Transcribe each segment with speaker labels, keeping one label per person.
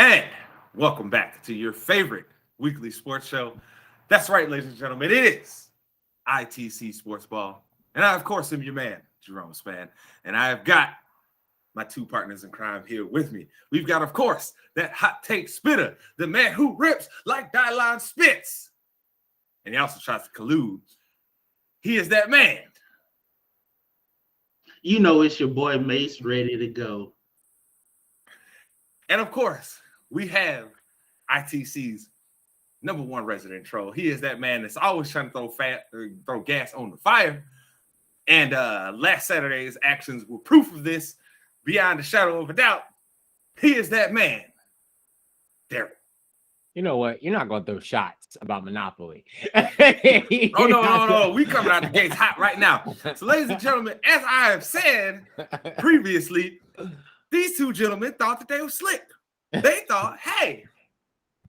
Speaker 1: And welcome back to your favorite weekly sports show. That's right, ladies and gentlemen, it is ITC Sportsball. And I, of course, am your man, Jerome Span. And I have got my two partners in crime here with me. We've got, of course, that hot take spitter, the man who rips like Dylon spits. And he also tries to collude. He is that man.
Speaker 2: You know it's your boy Mase ready to go.
Speaker 1: And of course, we have ITC's number one resident troll. He is that man that's always trying to throw gas on the fire. And last Saturday's actions were proof of this beyond a shadow of a doubt. He is that man, Daryl.
Speaker 3: You know what? You're not going to throw shots about Monopoly.
Speaker 1: Oh, no. We coming out the gates hot right now. So, ladies and gentlemen, as I have said previously, these two gentlemen thought that they were slick. They thought, hey,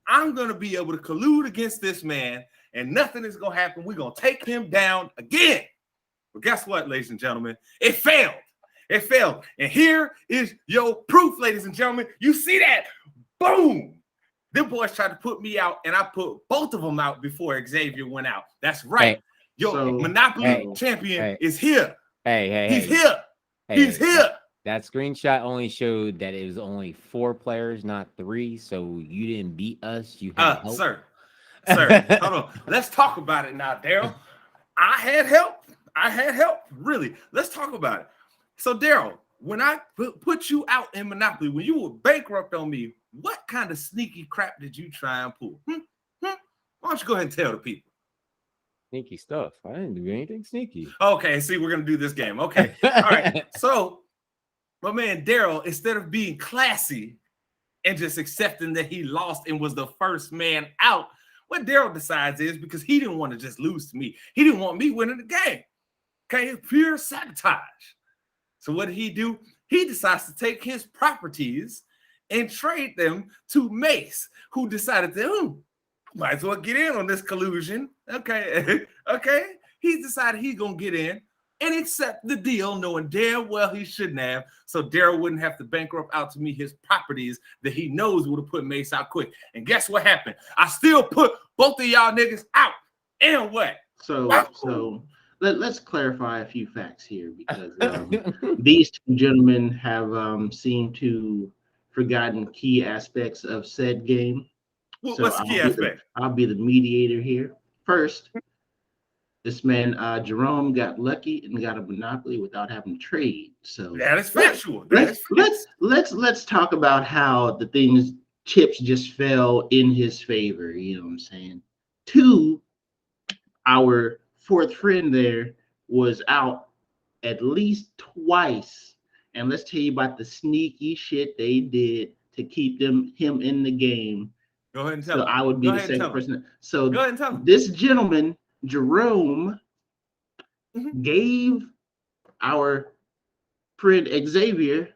Speaker 1: I'm going to be able to collude against this man and nothing is going to happen. We're going to take him down again. But guess what, ladies and gentlemen? It failed. It failed. And here is your proof, ladies and gentlemen. You see that? Boom. Them boys tried to put me out, and I put both of them out before Xavier went out. That's right. Monopoly champion is here. He's here. He's here.
Speaker 3: That screenshot only showed that it was only 4 players, not 3. So you didn't beat us. You had help.
Speaker 1: Sir, hold on. Let's talk about it now, Daryl. I had help. Really. Let's talk about it. So, Daryl, when I put you out in Monopoly, when you were bankrupt on me, what kind of sneaky crap did you try and pull? Why don't you go ahead and tell the people?
Speaker 3: Sneaky stuff. I didn't do anything sneaky.
Speaker 1: Okay, see, we're going to do this game. Okay. All right. So, my man Daryl, instead of being classy and just accepting that he lost and was the first man out, what Daryl decides is, because he didn't want to just lose to me, he didn't want me winning the game. Okay, it's pure sabotage. So what did he do? He decides to take his properties and trade them to Mase, who decided to, might as well get in on this collusion. Okay. He decided he's going to get in and accept the deal, knowing damn well he shouldn't have, so Daryl wouldn't have to bankrupt out to me his properties that he knows would have put Mase out quick. And guess what happened? I still put both of y'all niggas out. And what?
Speaker 2: So let's clarify a few facts here, because these two gentlemen have seemed to forgotten key aspects of said game.
Speaker 1: What's the key aspect?
Speaker 2: I'll be the mediator here. First, this man Jerome got lucky and got a Monopoly without having to trade. So
Speaker 1: that is factual.
Speaker 2: Let's talk about how the chips just fell in his favor. You know what I'm saying? 2, our fourth friend there was out at least twice. And let's tell you about the sneaky shit they did to keep him in the game.
Speaker 1: Go ahead and tell him.
Speaker 2: I would be the second person. So
Speaker 1: go ahead and tell him.
Speaker 2: This gentleman, Jerome, gave our friend Xavier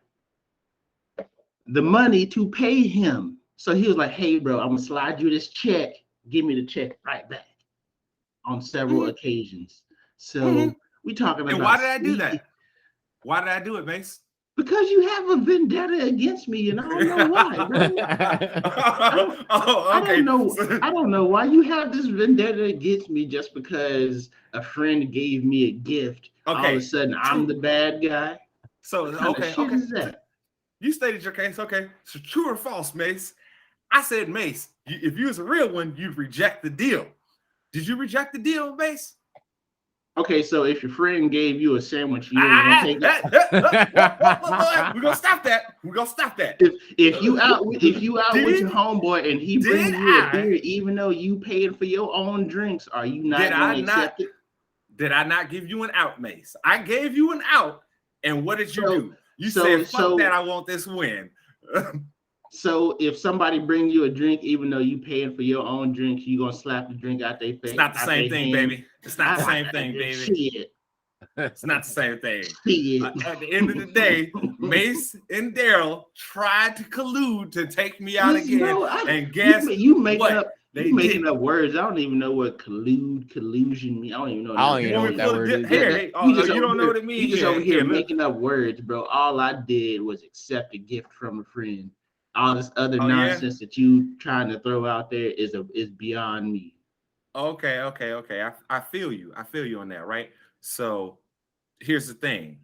Speaker 2: the money to pay him. So he was like, hey, bro, I'm going to slide you this check. Give me the check right back on several occasions. So we talking about.
Speaker 1: And why did I do that? Why did I do it, Mase?
Speaker 2: Because you have a vendetta against me, and I don't know why, bro. I don't know why you have this vendetta against me just because a friend gave me a gift. Okay. All of a sudden, I'm the bad guy.
Speaker 1: So, okay.
Speaker 2: Is that?
Speaker 1: You stated your case. Okay. So, true or false, Mase? I said, Mase, if you was a real one, you'd reject the deal. Did you reject the deal, Mase?
Speaker 2: Okay, so if your friend gave you a sandwich, you ain't gonna take that.
Speaker 1: We're gonna stop that.
Speaker 2: If you out with your homeboy and he brings you a beer, even though you paid for your own drinks, are you not gonna accept it?
Speaker 1: Did I not give you an out, Mase? I gave you an out, and what did you do? You said, "Fuck that! I want this win."
Speaker 2: So if somebody bring you a drink, even though you paying for your own drink, you gonna slap the drink out their face?
Speaker 1: It's not the same thing, baby. It's not the same thing, baby.
Speaker 2: Shit.
Speaker 1: It's not the same thing.
Speaker 2: Shit.
Speaker 1: At the end of the day, Mase and Daryl tried to collude to take me out again. And guess
Speaker 2: you making up words. I don't even know what collusion means. I don't even know.
Speaker 3: I don't even know what that word is.
Speaker 1: You don't know what it means.
Speaker 2: You just over here making up words, bro. All I did was accept a gift from a friend. all this other
Speaker 1: Oh, yeah?
Speaker 2: nonsense that you trying to throw out there is beyond me.
Speaker 1: Okay. I feel you. I feel you on that, right? So here's the thing.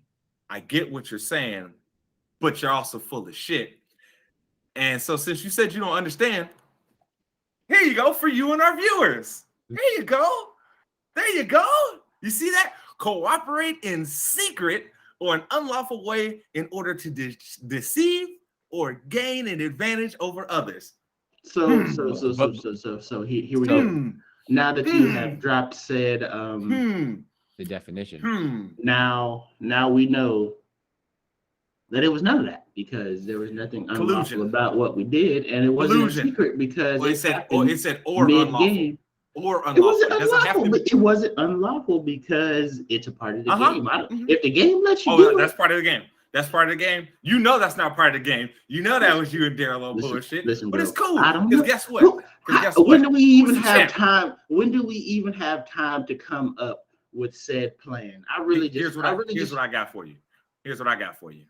Speaker 1: I get what you're saying, but you're also full of shit. And so since you said you don't understand, here you go for you and our viewers. Here you go. There you go. You see that? Cooperate in secret or an unlawful way in order to deceive or gain an advantage over others.
Speaker 2: So
Speaker 1: Hmm.
Speaker 2: here we go. Now that you have dropped said
Speaker 3: the definition.
Speaker 2: Now we know that it was none of that because there was nothing unlawful about what we did, and it wasn't a secret because
Speaker 1: it said or
Speaker 2: mid-game.
Speaker 1: Or unlawful.
Speaker 2: It wasn't unlawful, but it wasn't unlawful because it's a part of the game. If the game lets you do
Speaker 1: that's part of the game. That's part of the game. You know that's not part of the game. You know that was you and Daryl bullshit.
Speaker 2: Listen,
Speaker 1: but
Speaker 2: bro,
Speaker 1: it's cool.
Speaker 2: I don't
Speaker 1: Because
Speaker 2: know.
Speaker 1: guess what?
Speaker 2: When do we even have time? When do we even have time to come up with said plan?
Speaker 1: Here's what I got for you. Here's what I got for you.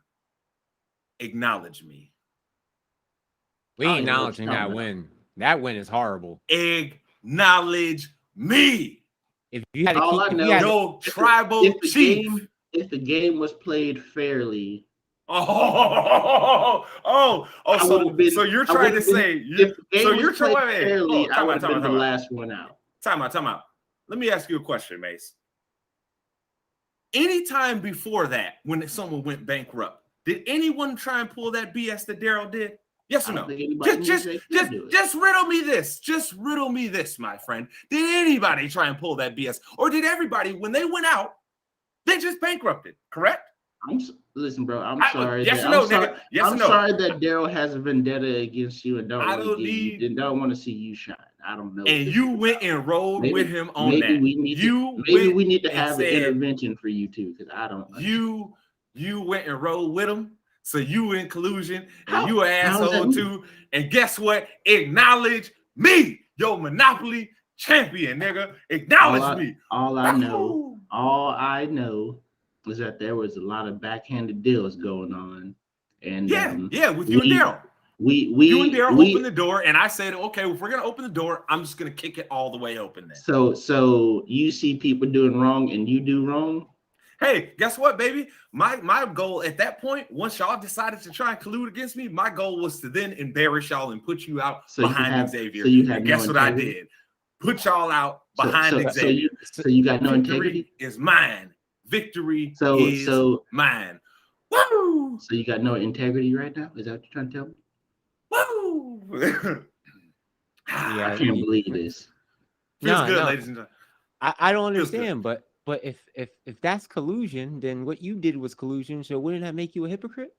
Speaker 1: Acknowledge me.
Speaker 3: We ain't acknowledging that win. That win is horrible.
Speaker 1: Acknowledge me.
Speaker 3: If you had to keep
Speaker 1: tribal chief.
Speaker 2: If the game was played fairly.
Speaker 1: So you're trying to say I would have been the
Speaker 2: last one out.
Speaker 1: Time out. Let me ask you a question, Mase. Anytime before that, when someone went bankrupt, did anyone try and pull that BS that Daryl did? Yes or no? Just riddle me this. Just riddle me this, my friend. Did anybody try and pull that BS? Or did everybody, when they went out, they just bankrupted, correct?
Speaker 2: Listen, bro, I'm sorry.
Speaker 1: Yes or no, nigga? Yes or no?
Speaker 2: I'm sorry that Daryl has a vendetta against you and don't want to see you shine. I don't know.
Speaker 1: And you went and rolled with him on that.
Speaker 2: Maybe we need to have an intervention for you too, because I don't.
Speaker 1: You went and rolled with him, so you in collusion, and you an asshole too. And guess what? Acknowledge me, your Monopoly champion, nigga. Acknowledge me.
Speaker 2: All I know is that there was a lot of backhanded deals going on, and
Speaker 1: with you and Daryl. You and Daryl opened the door, and I said, okay, if we're gonna open the door, I'm just gonna kick it all the way open. Then.
Speaker 2: So you see people doing wrong, and you do wrong.
Speaker 1: Hey, guess what, baby? My goal at that point, once y'all decided to try and collude against me, my goal was to then embarrass y'all and put you out behind Xavier. And guess what I did? Put y'all out behind Xavier.
Speaker 2: So you got no integrity?
Speaker 1: Is mine. Victory is mine. Woo!
Speaker 2: So you got no integrity right now? Is that what you're trying to tell me?
Speaker 1: Woo!
Speaker 2: I can't believe this.
Speaker 1: Feels good, ladies and gentlemen.
Speaker 3: I don't understand, but if that's collusion, then what you did was collusion. So wouldn't that make you a hypocrite?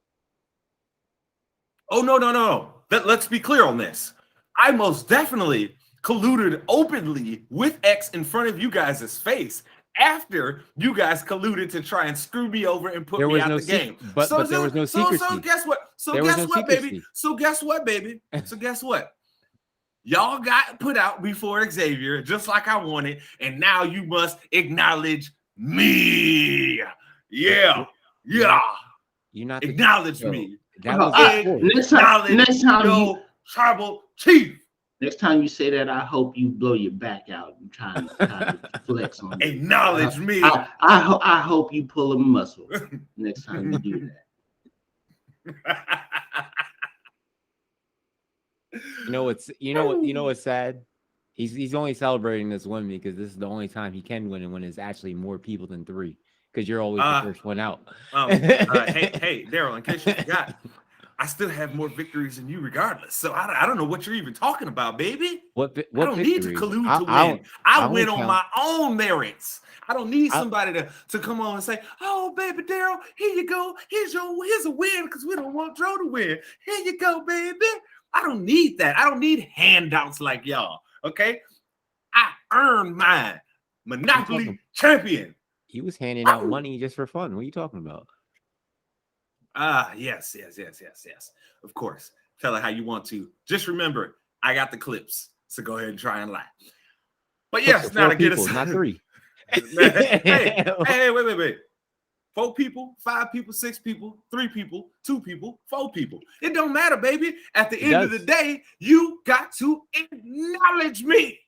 Speaker 1: Oh, no. Let's be clear on this. I most definitely colluded openly with X in front of you guys' face after you guys colluded to try and screw me over and put me out the game.
Speaker 3: But there was no secrecy.
Speaker 1: So guess what? So guess what, baby? So guess what? Y'all got put out before Xavier, just like I wanted, and now you must acknowledge me. Yeah.
Speaker 3: You're not
Speaker 1: acknowledge me.
Speaker 2: Next time
Speaker 1: your tribal chief.
Speaker 2: Next time you say that, I hope you blow your back out and try to flex on me.
Speaker 1: Acknowledge me.
Speaker 2: I hope you pull a muscle next time you do that.
Speaker 3: You know what's sad? He's only celebrating this win because this is the only time he can win, and when it's actually more people than 3. Because you're always the first one out.
Speaker 1: Hey, Daryl, in case you forgot, I still have more victories than you regardless. So I don't know what you're even talking about, baby.
Speaker 3: What
Speaker 1: I don't need to collude to win. I win on my own merits. I don't need somebody to come on and say, oh, baby, Daryl, here you go. Here's a win because we don't want Joe to win. Here you go, baby. I don't need that. I don't need handouts like y'all, okay? I earned mine. Monopoly champion.
Speaker 3: He was handing out money just for fun. What are you talking about?
Speaker 1: Yes. Of course. Tell her how you want to. Just remember, I got the clips. So go ahead and try and lie. But yes, now to get us
Speaker 3: not 3.
Speaker 1: hey, wait. 4 people, 5 people, 6 people, 3 people, 2 people, 4 people. It don't matter, baby. At the end of the day, you got to acknowledge me.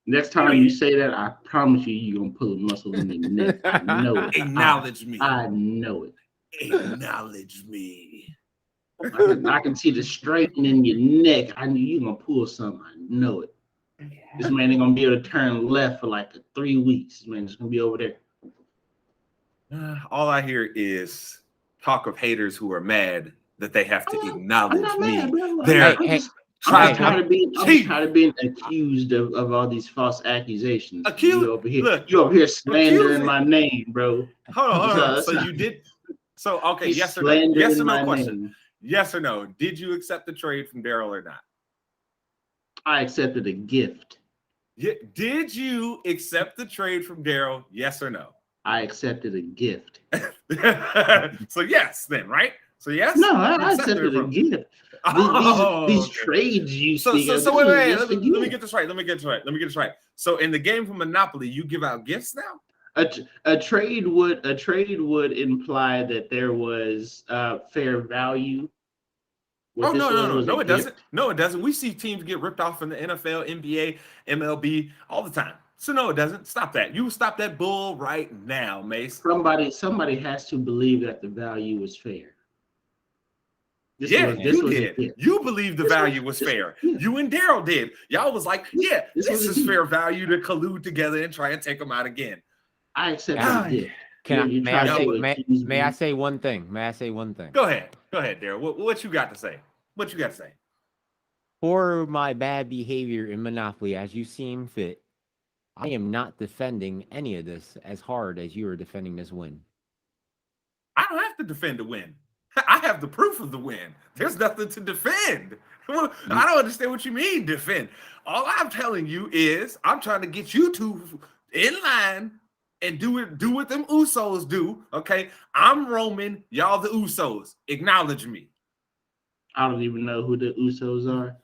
Speaker 2: Next time you say that, I promise you're going to pull a muscle in your neck. I know it.
Speaker 1: Acknowledge me.
Speaker 2: I know it.
Speaker 1: Acknowledge me.
Speaker 2: I can see the straightening in your neck. I knew you're going to pull something. I know it. This man ain't going to be able to turn left for like 3 weeks. This man is going to be over there.
Speaker 1: All I hear is talk of haters who are mad that they have to acknowledge me.
Speaker 2: I'm tired of being accused of all these false accusations. You over here slandering my name, bro.
Speaker 1: Hold on. So you did. So okay, yes or no? Yes or no question? Name. Yes or no? Did you accept the trade from Daryl or not?
Speaker 2: I accepted a gift.
Speaker 1: Did you accept the trade from Daryl? Yes or no?
Speaker 2: I accepted a gift.
Speaker 1: So yes, then, right? So yes.
Speaker 2: No, I accepted a gift. These trades you speak of.
Speaker 1: So wait. Let me get this right. So in the game for Monopoly, you give out gifts now.
Speaker 2: A trade would imply that there was fair value.
Speaker 1: No, it doesn't. No, it doesn't. We see teams get ripped off in the NFL, NBA, MLB all the time. So no, it doesn't. Stop that. You stop that bull right now, Mase.
Speaker 2: Somebody has to believe that the value is fair.
Speaker 1: You did. You believed the value was fair.
Speaker 2: Yeah.
Speaker 1: You and Daryl did. Y'all was like, yeah, this is fair value to collude together and try and take them out again.
Speaker 2: I accept it.
Speaker 3: May I say one thing?
Speaker 1: Go ahead, Daryl. What you got to say?
Speaker 3: For my bad behavior in Monopoly, as you seem fit, I am not defending any of this as hard as you are defending this win.
Speaker 1: I don't have to defend the win. I have the proof of the win. There's nothing to defend. I don't understand what you mean, defend. All I'm telling you is I'm trying to get you two in line and do what them Usos do. Okay, I'm Roman, y'all the Usos. Acknowledge me.
Speaker 2: I don't even know who the Usos are.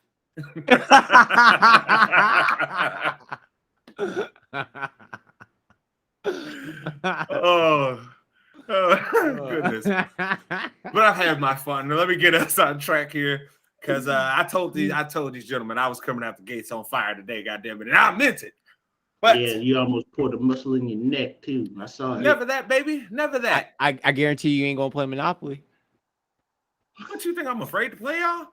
Speaker 1: Oh, goodness. But I've had my fun. Let me get us on track here, because I told these gentlemen I was coming out the gates on fire today, goddamn it, and I meant it. But
Speaker 2: yeah, you almost pulled a muscle in your neck too. I saw it.
Speaker 1: Never that, baby. Never that.
Speaker 3: I guarantee you ain't gonna play Monopoly.
Speaker 1: What you think? I'm afraid to play, y'all?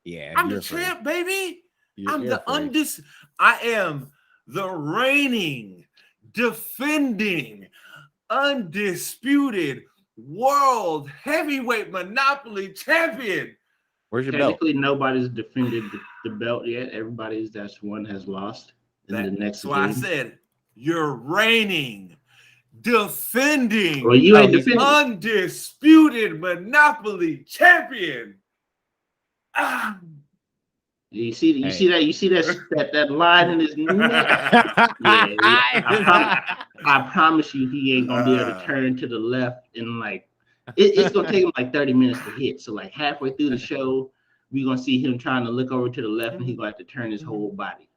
Speaker 3: Yeah,
Speaker 1: I'm the champ, baby. I am the reigning, defending, undisputed world heavyweight Monopoly champion.
Speaker 3: Where's your belt?
Speaker 2: Technically, nobody's defended the belt yet. Everybody's one has lost.
Speaker 1: That's why I said you're reigning, defending, undisputed Monopoly champion.
Speaker 2: You see that line in his neck? I promise you, he ain't gonna be able to turn to the left and it's gonna take him 30 minutes to hit. So halfway through the show, we're gonna see him trying to look over to the left, and he's gonna have to turn his whole body.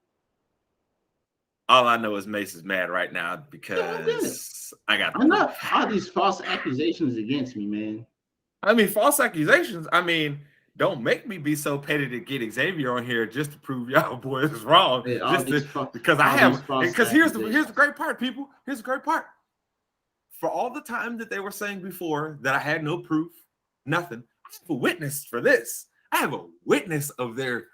Speaker 1: All I know is Mase is mad right now because I got.
Speaker 2: I'm not all these false accusations against me, man.
Speaker 1: I mean, false accusations. I mean, don't make me be so petty to get Xavier on here just to prove y'all boys is wrong.
Speaker 2: Yeah,
Speaker 1: Because here's the great part, people. Here's the great part. For all the time that they were saying before that I had no proof, nothing. I have a witness for this. I have a witness of their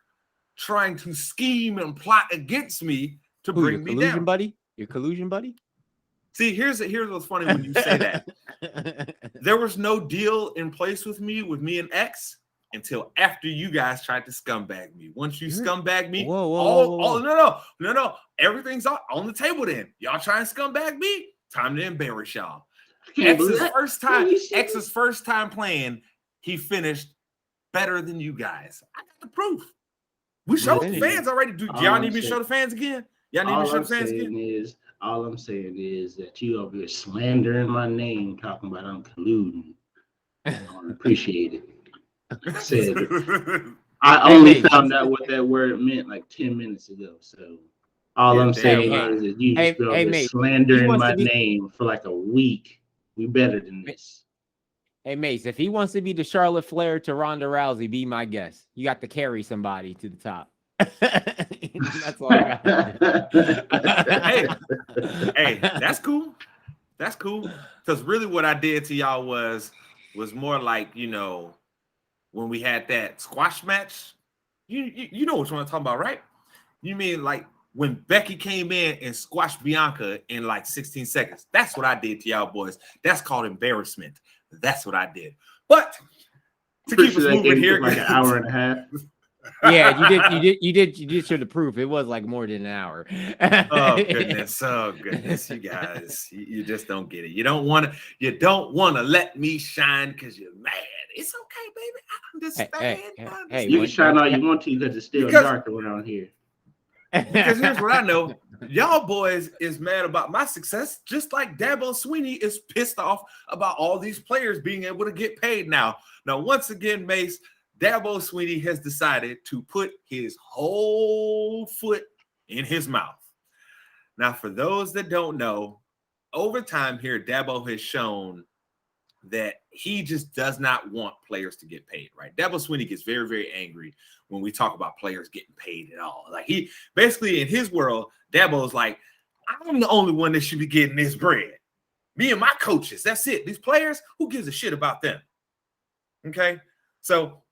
Speaker 1: trying to scheme and plot against me to bring me down.
Speaker 3: Your collusion buddy?
Speaker 1: See, here's what's funny when you say that. There was no deal in place with me and X until after you guys tried to scumbag me. Once you scumbag me, no. Everything's on the table then. Y'all try and scumbag me? Time to embarrass y'all. X's first time playing, he finished better than you guys. I got the proof. We showed the fans already. Do y'all need me to show the fans again? Y'all need me to show the fans again?
Speaker 2: All I'm saying is that you over here slandering my name, talking about I'm colluding. I don't appreciate it. I only found out what that word meant 10 minutes ago. So all I'm saying is that you just been slandering my name for a week We better than this.
Speaker 3: Hey, Mase, if he wants to be the Charlotte Flair to Ronda Rousey, be my guest. You got to carry somebody to the top. That's all I
Speaker 1: got. Hey, that's cool. That's cool. Because really what I did to y'all was more like, you know, when we had that squash match. You know what I'm talking about, right? You mean like when Becky came in and squashed Bianca in like 16 seconds. That's what I did to y'all boys. That's called embarrassment. That's what I did. But to keep us moving here,
Speaker 2: like an hour and a half.
Speaker 3: Yeah, you did show the proof. It was like more than an hour.
Speaker 1: Oh goodness, you guys, you just don't get it. You don't want to let me shine because you're mad. It's okay, baby. I understand.
Speaker 3: Hey,
Speaker 2: you can shine all you want to because it's still dark around here.
Speaker 1: Because here's what I know. Y'all boys is mad about my success, just like Dabo Swinney is pissed off about all these players being able to get paid now. Now, once again, Mase, Dabo Swinney has decided to put his whole foot in his mouth. Now, for those that don't know, over time here, Dabo has shown that he just does not want players to get paid, right? Dabo Swinney gets very, very angry when we talk about players getting paid at all. Like he basically in his world, Dabo's like, I'm the only one that should be getting this bread. Me and my coaches, that's it. These players, who gives a shit about them? Okay, so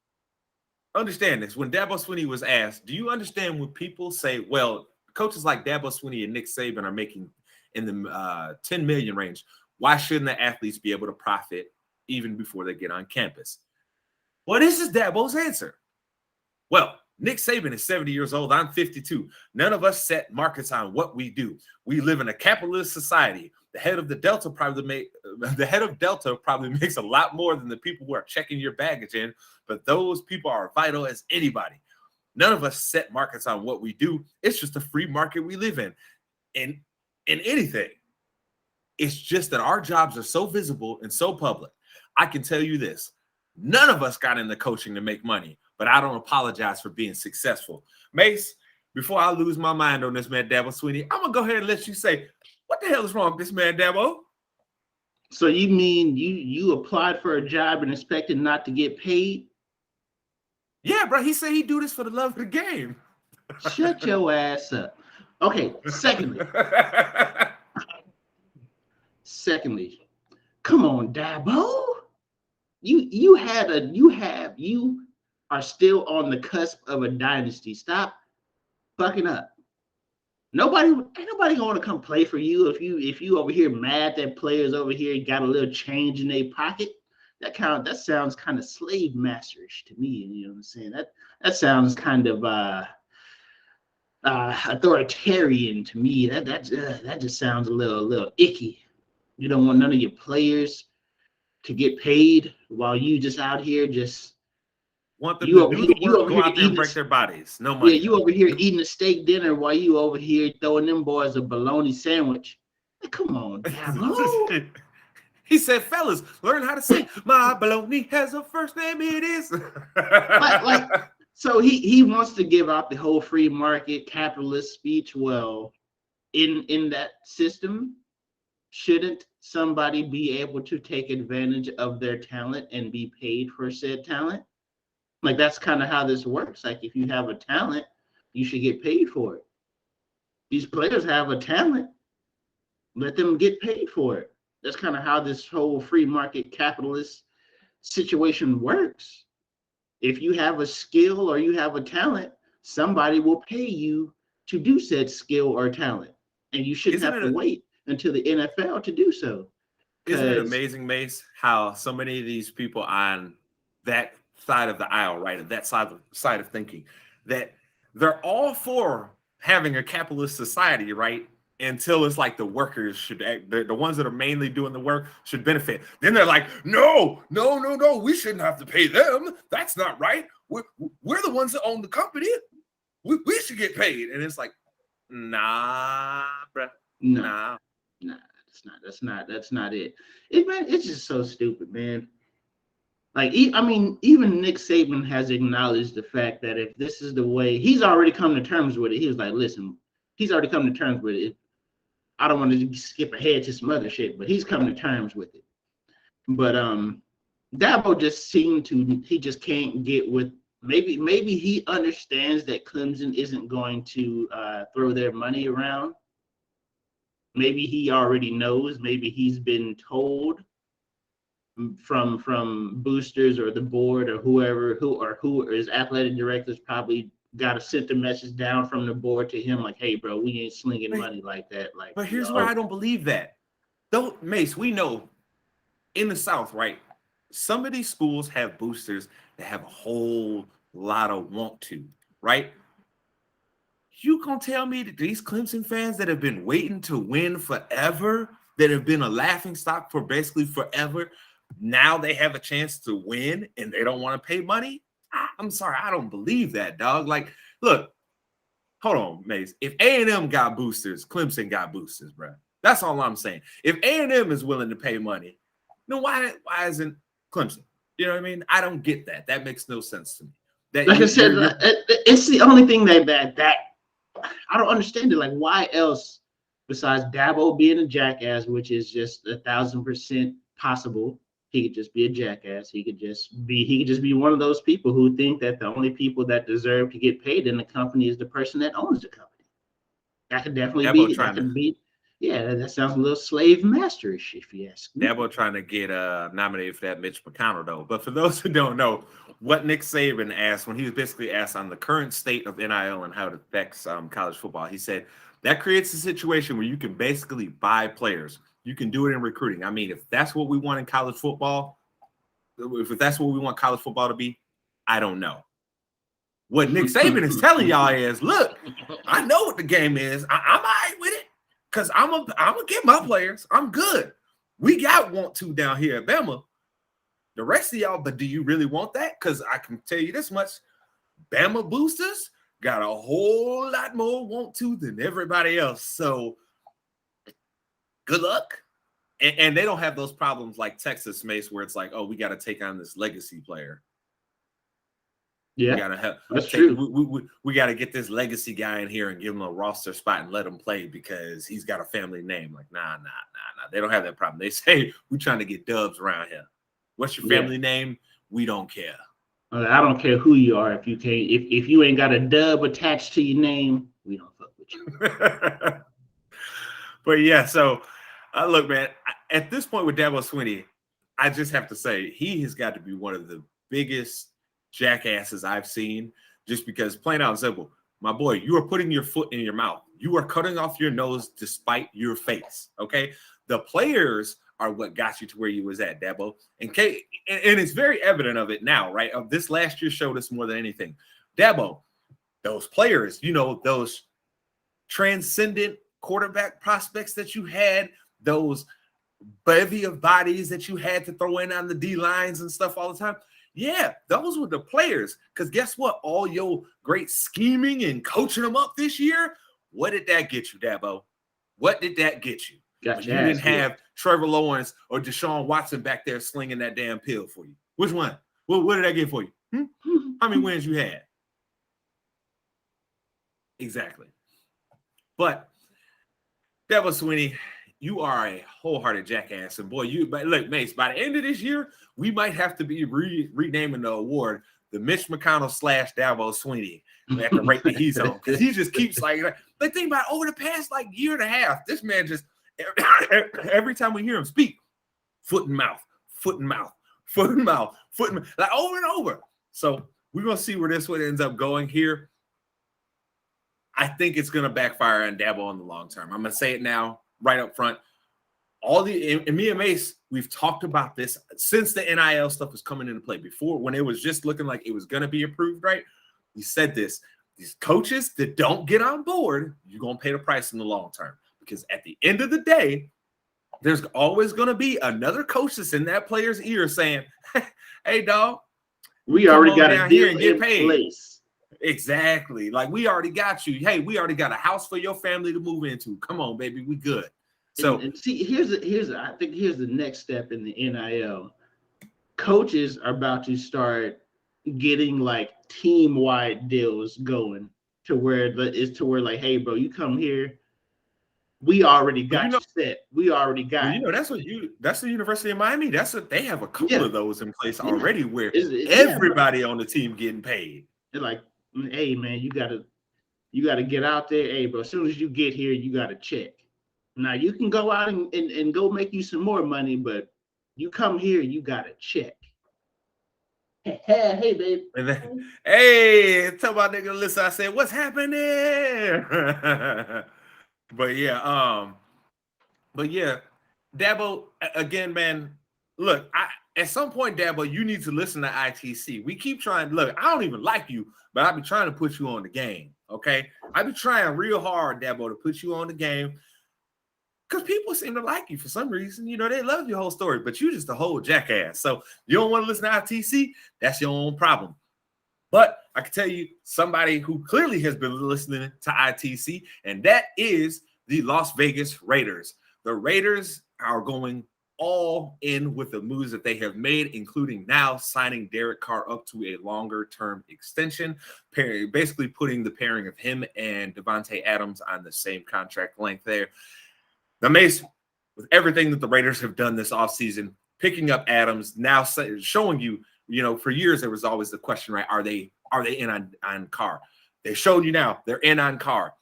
Speaker 1: understand this. When Dabo Swinney was asked, do you understand when people say, well, coaches like Dabo Swinney and Nick Saban are making in the 10 million range, why shouldn't the athletes be able to profit even before they get on campus? Well, this is Dabo's answer. Well, Nick Saban is 70 years old. I'm 52. None of us set markets on what we do. We live in a capitalist society. The head of Delta probably makes a lot more than the people who are checking your baggage in, but those people are vital as anybody. None of us set markets on what we do. It's just a free market we live in anything. It's just that our jobs are so visible and so public. I can tell you this. None of us got into coaching to make money, but I don't apologize for being successful. Mase, before I lose my mind on this man, Dabo Swinney, I'm going to go ahead and let you say, what the hell is wrong with this man, Dabo?
Speaker 2: So you mean you applied for a job and expected not to get paid?
Speaker 1: Yeah, bro. He said he'd do this for the love of the game.
Speaker 2: Shut your ass up. Okay, Secondly, come on, Dabo. You are still on the cusp of a dynasty. Stop fucking up. Ain't nobody gonna come play for you if you over here mad that players over here got a little change in their pocket. That sounds kind of slave masterish to me. You know what I'm saying? That sounds kind of authoritarian to me. That just sounds a little icky. You don't want none of your players to get paid while you just out here just
Speaker 1: want them to do the work, go out there and break their bodies. No money.
Speaker 2: Yeah, you over here eating a steak dinner while you over here throwing them boys a bologna sandwich. Hey, come on, Dabo.
Speaker 1: He said, fellas, learn how to say, my bologna has a first name, it is.
Speaker 2: So he wants to give out the whole free market capitalist speech. Well, in that system, shouldn't somebody be able to take advantage of their talent and be paid for said talent? Like, that's kind of how this works. Like, if you have a talent, you should get paid for it. These players have a talent. Let them get paid for it. That's kind of how this whole free market capitalist situation works. If you have a skill or you have a talent, somebody will pay you to do said skill or talent. And you shouldn't have to wait until the NFL to do so.
Speaker 1: Isn't it amazing, Mase, how so many of these people on that side of the aisle, right, that side of thinking, that they're all for having a capitalist society, right, until it's like the workers should, the ones that are mainly doing the work should benefit. Then they're like, no, we shouldn't have to pay them. That's not right. We're the ones that own the company. We should get paid. And it's like, nah, bruh. Nah.
Speaker 2: That's not it. It's just so stupid, man. Like, even Nick Saban has acknowledged the fact that if this is the way, he's already come to terms with it. He was like, listen, he's already come to terms with it. I don't want to skip ahead to some other shit, but he's coming to terms with it. But Dabo just seemed to he just can't get with maybe he understands that Clemson isn't going to throw their money around. Maybe he already knows. Maybe he's been told from boosters or the board or whoever who his athletic directors probably got a sent a message down from the board to him like, hey bro, we ain't slinging money like that. Like,
Speaker 1: but here's where I don't believe that. Though, Mace, we know in the South, right? Some of these schools have boosters that have a whole lot of want to, right? You gonna tell me that these Clemson fans that have been waiting to win forever, that have been a laughing stock for basically forever, now they have a chance to win and they don't want to pay money? I'm sorry, I don't believe that, dog. Like, look, hold on, Mace. If A&M got boosters, Clemson got boosters, bro. That's all I'm saying. If A&M is willing to pay money, then why isn't Clemson? You know what I mean? I don't get that. That makes no sense to me. That
Speaker 2: like I said, it's the only thing that I don't understand it. Like, why else besides Dabo being a jackass, which is just 1,000% possible. He could just be a jackass. He could just be one of those people who think that the only people that deserve to get paid in the company is the person that owns the company. That could definitely be. That could be. Yeah, that sounds a little slave masterish, if you ask me.
Speaker 1: Dabo trying to get nominated for that Mitch McConnell, though. But for those who don't know, what Nick Saban asked when he was basically asked on the current state of NIL and how it affects college football, he said that creates a situation where you can basically buy players. You can do it in recruiting. I mean, if that's what we want in college football, if that's what we want college football to be, I don't know. What Nick Saban is telling y'all is, look, I know what the game is. I'm all right with it. Because I'm gonna get my players. I'm good. We got want to down here at Bama. The rest of y'all, but do you really want that? Because I can tell you this much: Bama boosters got a whole lot more want to than everybody else. So good luck. And they don't have those problems like Texas, Mase, where it's like, oh, we got to take on this legacy player.
Speaker 2: Yeah,
Speaker 1: we gotta have,
Speaker 2: that's true.
Speaker 1: We got to get this legacy guy in here and give him a roster spot and let him play because he's got a family name. Like, nah. They don't have that problem. They say, we're trying to get dubs around here. What's your family name? We don't care.
Speaker 2: I don't care who you are. If you can't, if you ain't got a dub attached to your name, we don't fuck with you.
Speaker 1: But yeah, so look, man, at this point with Dabo Swinney, I just have to say he has got to be one of the biggest jackasses I've seen, just because, plain out and simple, my boy, you are putting your foot in your mouth. You are cutting off your nose despite your face. Okay, the players are what got you to where you was at, Dabo. And it's very evident of it now, right? Of this last year showed us more than anything. Dabo, those players, you know, those transcendent quarterback prospects that you had, those bevy of bodies that you had to throw in on the D lines and stuff all the time. Yeah, those were the players. Because guess what? All your great scheming and coaching them up this year, what did that get you, Dabo? What did that get you? You didn't have Trevor Lawrence or Deshaun Watson back there slinging that damn pill for you. Which one? What did that get for you? How many wins you had? Exactly. But Dabo Swinney, you are a wholehearted jackass. And boy, but look, Mase, by the end of this year, we might have to be renaming the award the Mitch McConnell / Dabo Swinney at the rate that he's on. Because he just keeps like think about it, over the past like year and a half, this man just every time we hear him speak, foot and mouth, like over and over. So we're gonna see where this one ends up going here. I think it's gonna backfire on Dabo in the long term. I'm gonna say it now, right up front. And me and Mase, we've talked about this since the NIL stuff was coming into play. Before, when it was just looking like it was gonna be approved, right? We said this: these coaches that don't get on board, you're gonna pay the price in the long term. Because at the end of the day, there's always going to be another coach that's in that player's ear saying, hey, dog,
Speaker 2: we already got a deal
Speaker 1: and get paid.
Speaker 2: Place.
Speaker 1: Exactly. Like, we already got you. Hey, we already got a house for your family to move into. Come on, baby. We good. So
Speaker 2: and see, I think here's the next step in the NIL. Coaches are about to start getting like team-wide deals going to where like, hey, bro, you come here. we already
Speaker 1: Well,
Speaker 2: got you set. We already got
Speaker 1: well, that's the University of Miami. They have a couple
Speaker 2: Yeah.
Speaker 1: of those in place
Speaker 2: Yeah.
Speaker 1: already where
Speaker 2: Yeah, bro.
Speaker 1: everybody on the team getting paid.
Speaker 2: They're like, hey man, you gotta get out there. Hey, bro, as soon as you get here, you gotta check. Now you can go out and go make you some more money, but you come here, you gotta check. Hey, babe.
Speaker 1: And then, hey, tell my nigga, listen, I said, what's happening? But yeah, Dabo, again, man, look, at some point, Dabo, you need to listen to ITC. We keep trying, look, I don't even like you, but I be trying to put you on the game, okay? I be trying real hard, Dabo, to put you on the game because people seem to like you for some reason. You know, they love your whole story, but you just a whole jackass. So you don't want to listen to ITC, that's your own problem. But I can tell you somebody who clearly has been listening to ITC, and that is the Las Vegas Raiders. The Raiders are going all in with the moves that they have made, including now signing Derek Carr up to a longer-term extension, basically putting the pairing of him and Devontae Adams on the same contract length there. Now, Mase, with everything that the Raiders have done this offseason, picking up Adams, now showing you, you know, for years there was always the question, right? Are they in on Carr? They showed you now they're in on Carr.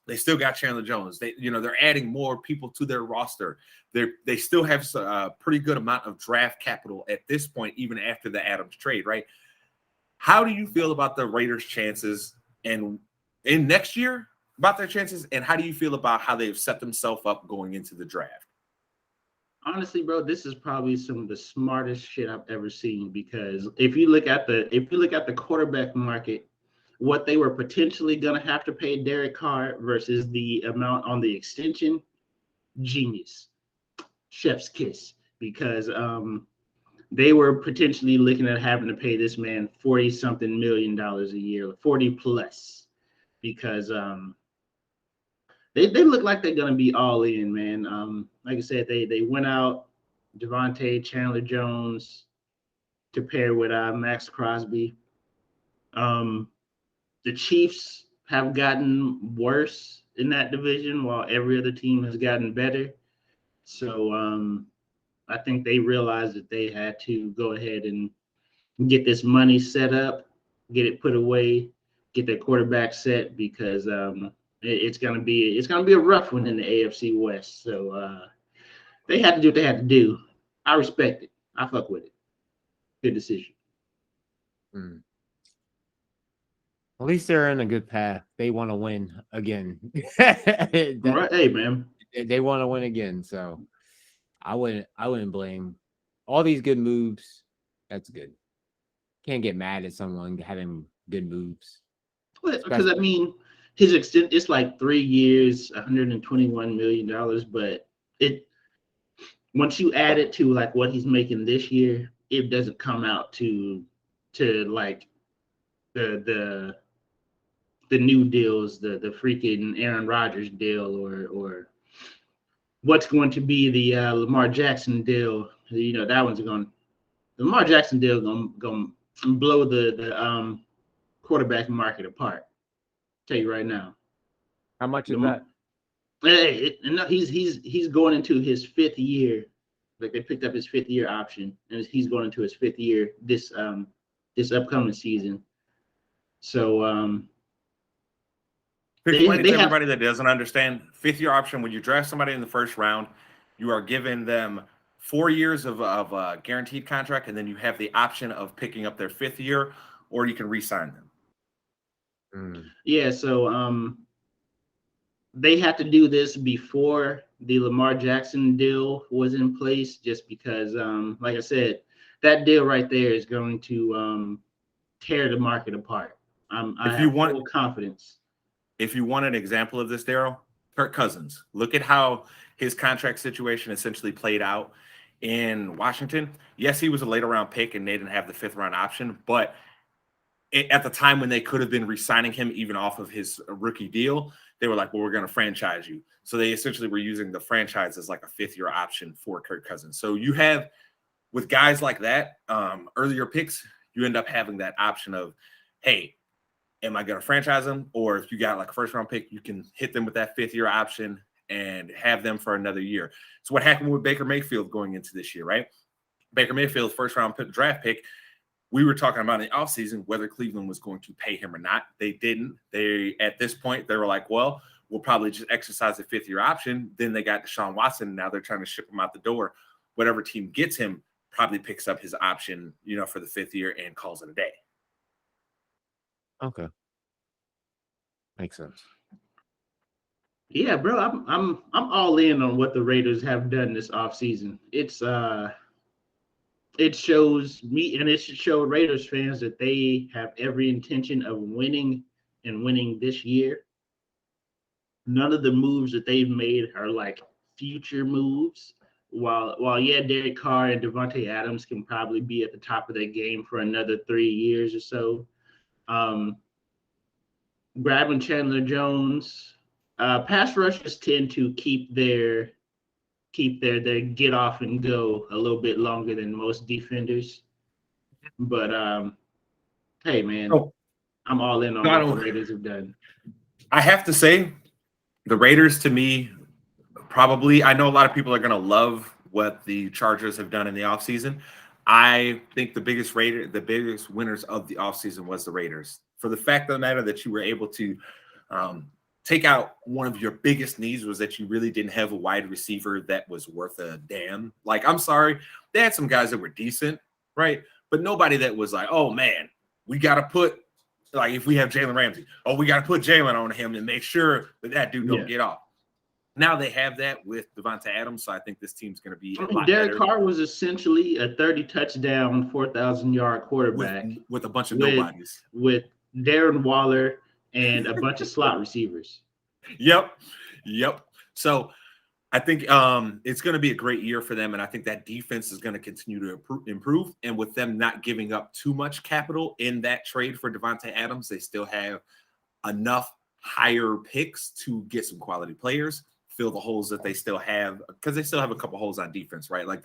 Speaker 1: They still got Chandler Jones. They're adding more people to their roster. They still have a pretty good amount of draft capital at this point, even after the Adams trade, right? How do you feel about the Raiders' chances and in next year about their chances? And how do you feel about how they've set themselves up going into the draft?
Speaker 2: Honestly, bro, this is probably some of the smartest shit I've ever seen, because if you look at the quarterback market, what they were potentially going to have to pay Derek Carr versus the amount on the extension, genius, chef's kiss, because they were potentially looking at having to pay this man $40-something million a year, 40 plus, because they look like they're going to be all in, man. Like I said, they went out Devontae, Chandler Jones to pair with Max Crosby. The Chiefs have gotten worse in that division while every other team has gotten better. So I think they realized that they had to go ahead and get this money set up, get it put away, get their quarterback set, because it's gonna be a rough one in the AFC West. So they had to do what they had to do. I respect it. I fuck with it. Good decision.
Speaker 3: At least they're in a good path. They want to win again.
Speaker 2: Right, hey man.
Speaker 3: They want to win again. So I wouldn't blame all these good moves. That's good. Can't get mad at someone having good moves.
Speaker 2: Because I mean, his extent, it's like 3 years, $121 million, but it, once you add it to like what he's making this year, it doesn't come out to like the new deals, the freaking Aaron Rodgers deal, or what's going to be the Lamar Jackson deal. You know, that the Lamar Jackson deal gonna blow the quarterback market apart. Tell you right now.
Speaker 3: How much is that?
Speaker 2: No, he's going into his 5th year. Like, they picked up his 5th year option, and he's going into his 5th year this upcoming season. So
Speaker 1: Everybody that doesn't understand, 5th year option, when you draft somebody in the first round, you are giving them 4 years of a guaranteed contract, and then you have the option of picking up their 5th year, or you can re-sign them.
Speaker 2: Yeah, so they had to do this before the Lamar Jackson deal was in place, just because, like I said, that deal right there is going to tear the market apart. I have full confidence.
Speaker 1: If you want an example of this, Daryl, Kirk Cousins. Look at how his contract situation essentially played out in Washington. Yes, he was a later round pick, and they didn't have the 5th round option, but at the time when they could have been re-signing him even off of his rookie deal, they were like, well, we're going to franchise you. So they essentially were using the franchise as like a 5th year option for Kirk Cousins. So you have, with guys like that, earlier picks, you end up having that option of, hey, am I going to franchise them? Or if you got like a 1st round pick, you can hit them with that 5th year option, and have them for another year. So what happened with Baker Mayfield going into this year, right? Baker Mayfield, first round draft pick. We were talking about in the offseason whether Cleveland was going to pay him or not. They didn't. At this point, they were like, well, we'll probably just exercise a 5th-year option. Then they got Deshaun Watson, and now they're trying to ship him out the door. Whatever team gets him probably picks up his option, for the 5th year and calls it a day.
Speaker 3: Okay. Makes sense.
Speaker 2: Yeah, bro, I'm all in on what the Raiders have done this offseason. It shows me, and it should show Raiders fans that they have every intention of winning and winning this year. None of the moves that they've made are like future moves. While yeah, Derek Carr and Devontae Adams can probably be at the top of their game for another 3 years or so. Grabbing Chandler Jones, pass rushers tend to keep their get off and go a little bit longer than most defenders. But hey man, I'm all in on what the Raiders have done.
Speaker 1: I have to say, the Raiders to me, probably, I know a lot of people are gonna love what the Chargers have done in the offseason. I think the biggest winners of the offseason was the Raiders. For the fact of the matter that you were able to take out one of your biggest needs was that you really didn't have a wide receiver that was worth a damn. Like, I'm sorry, they had some guys that were decent, right? But nobody that was like, oh man, we got to put, like, if we have Jalen Ramsey, we got to put Jalen on him and make sure that dude don't get off. Now they have that with Devontae Adams, so I think this team's going to be a lot
Speaker 2: Derek
Speaker 1: better.
Speaker 2: Carr was essentially a 30-touchdown, 4,000-yard quarterback
Speaker 1: with a bunch of nobodies.
Speaker 2: With Darren Waller and a bunch of slot receivers.
Speaker 1: Yep. So I think it's going to be a great year for them, and I think that defense is going to continue to improve. And with them not giving up too much capital in that trade for Devontae Adams, they still have enough higher picks to get some quality players, fill the holes that they still have, because they still have a couple holes on defense, right? Like,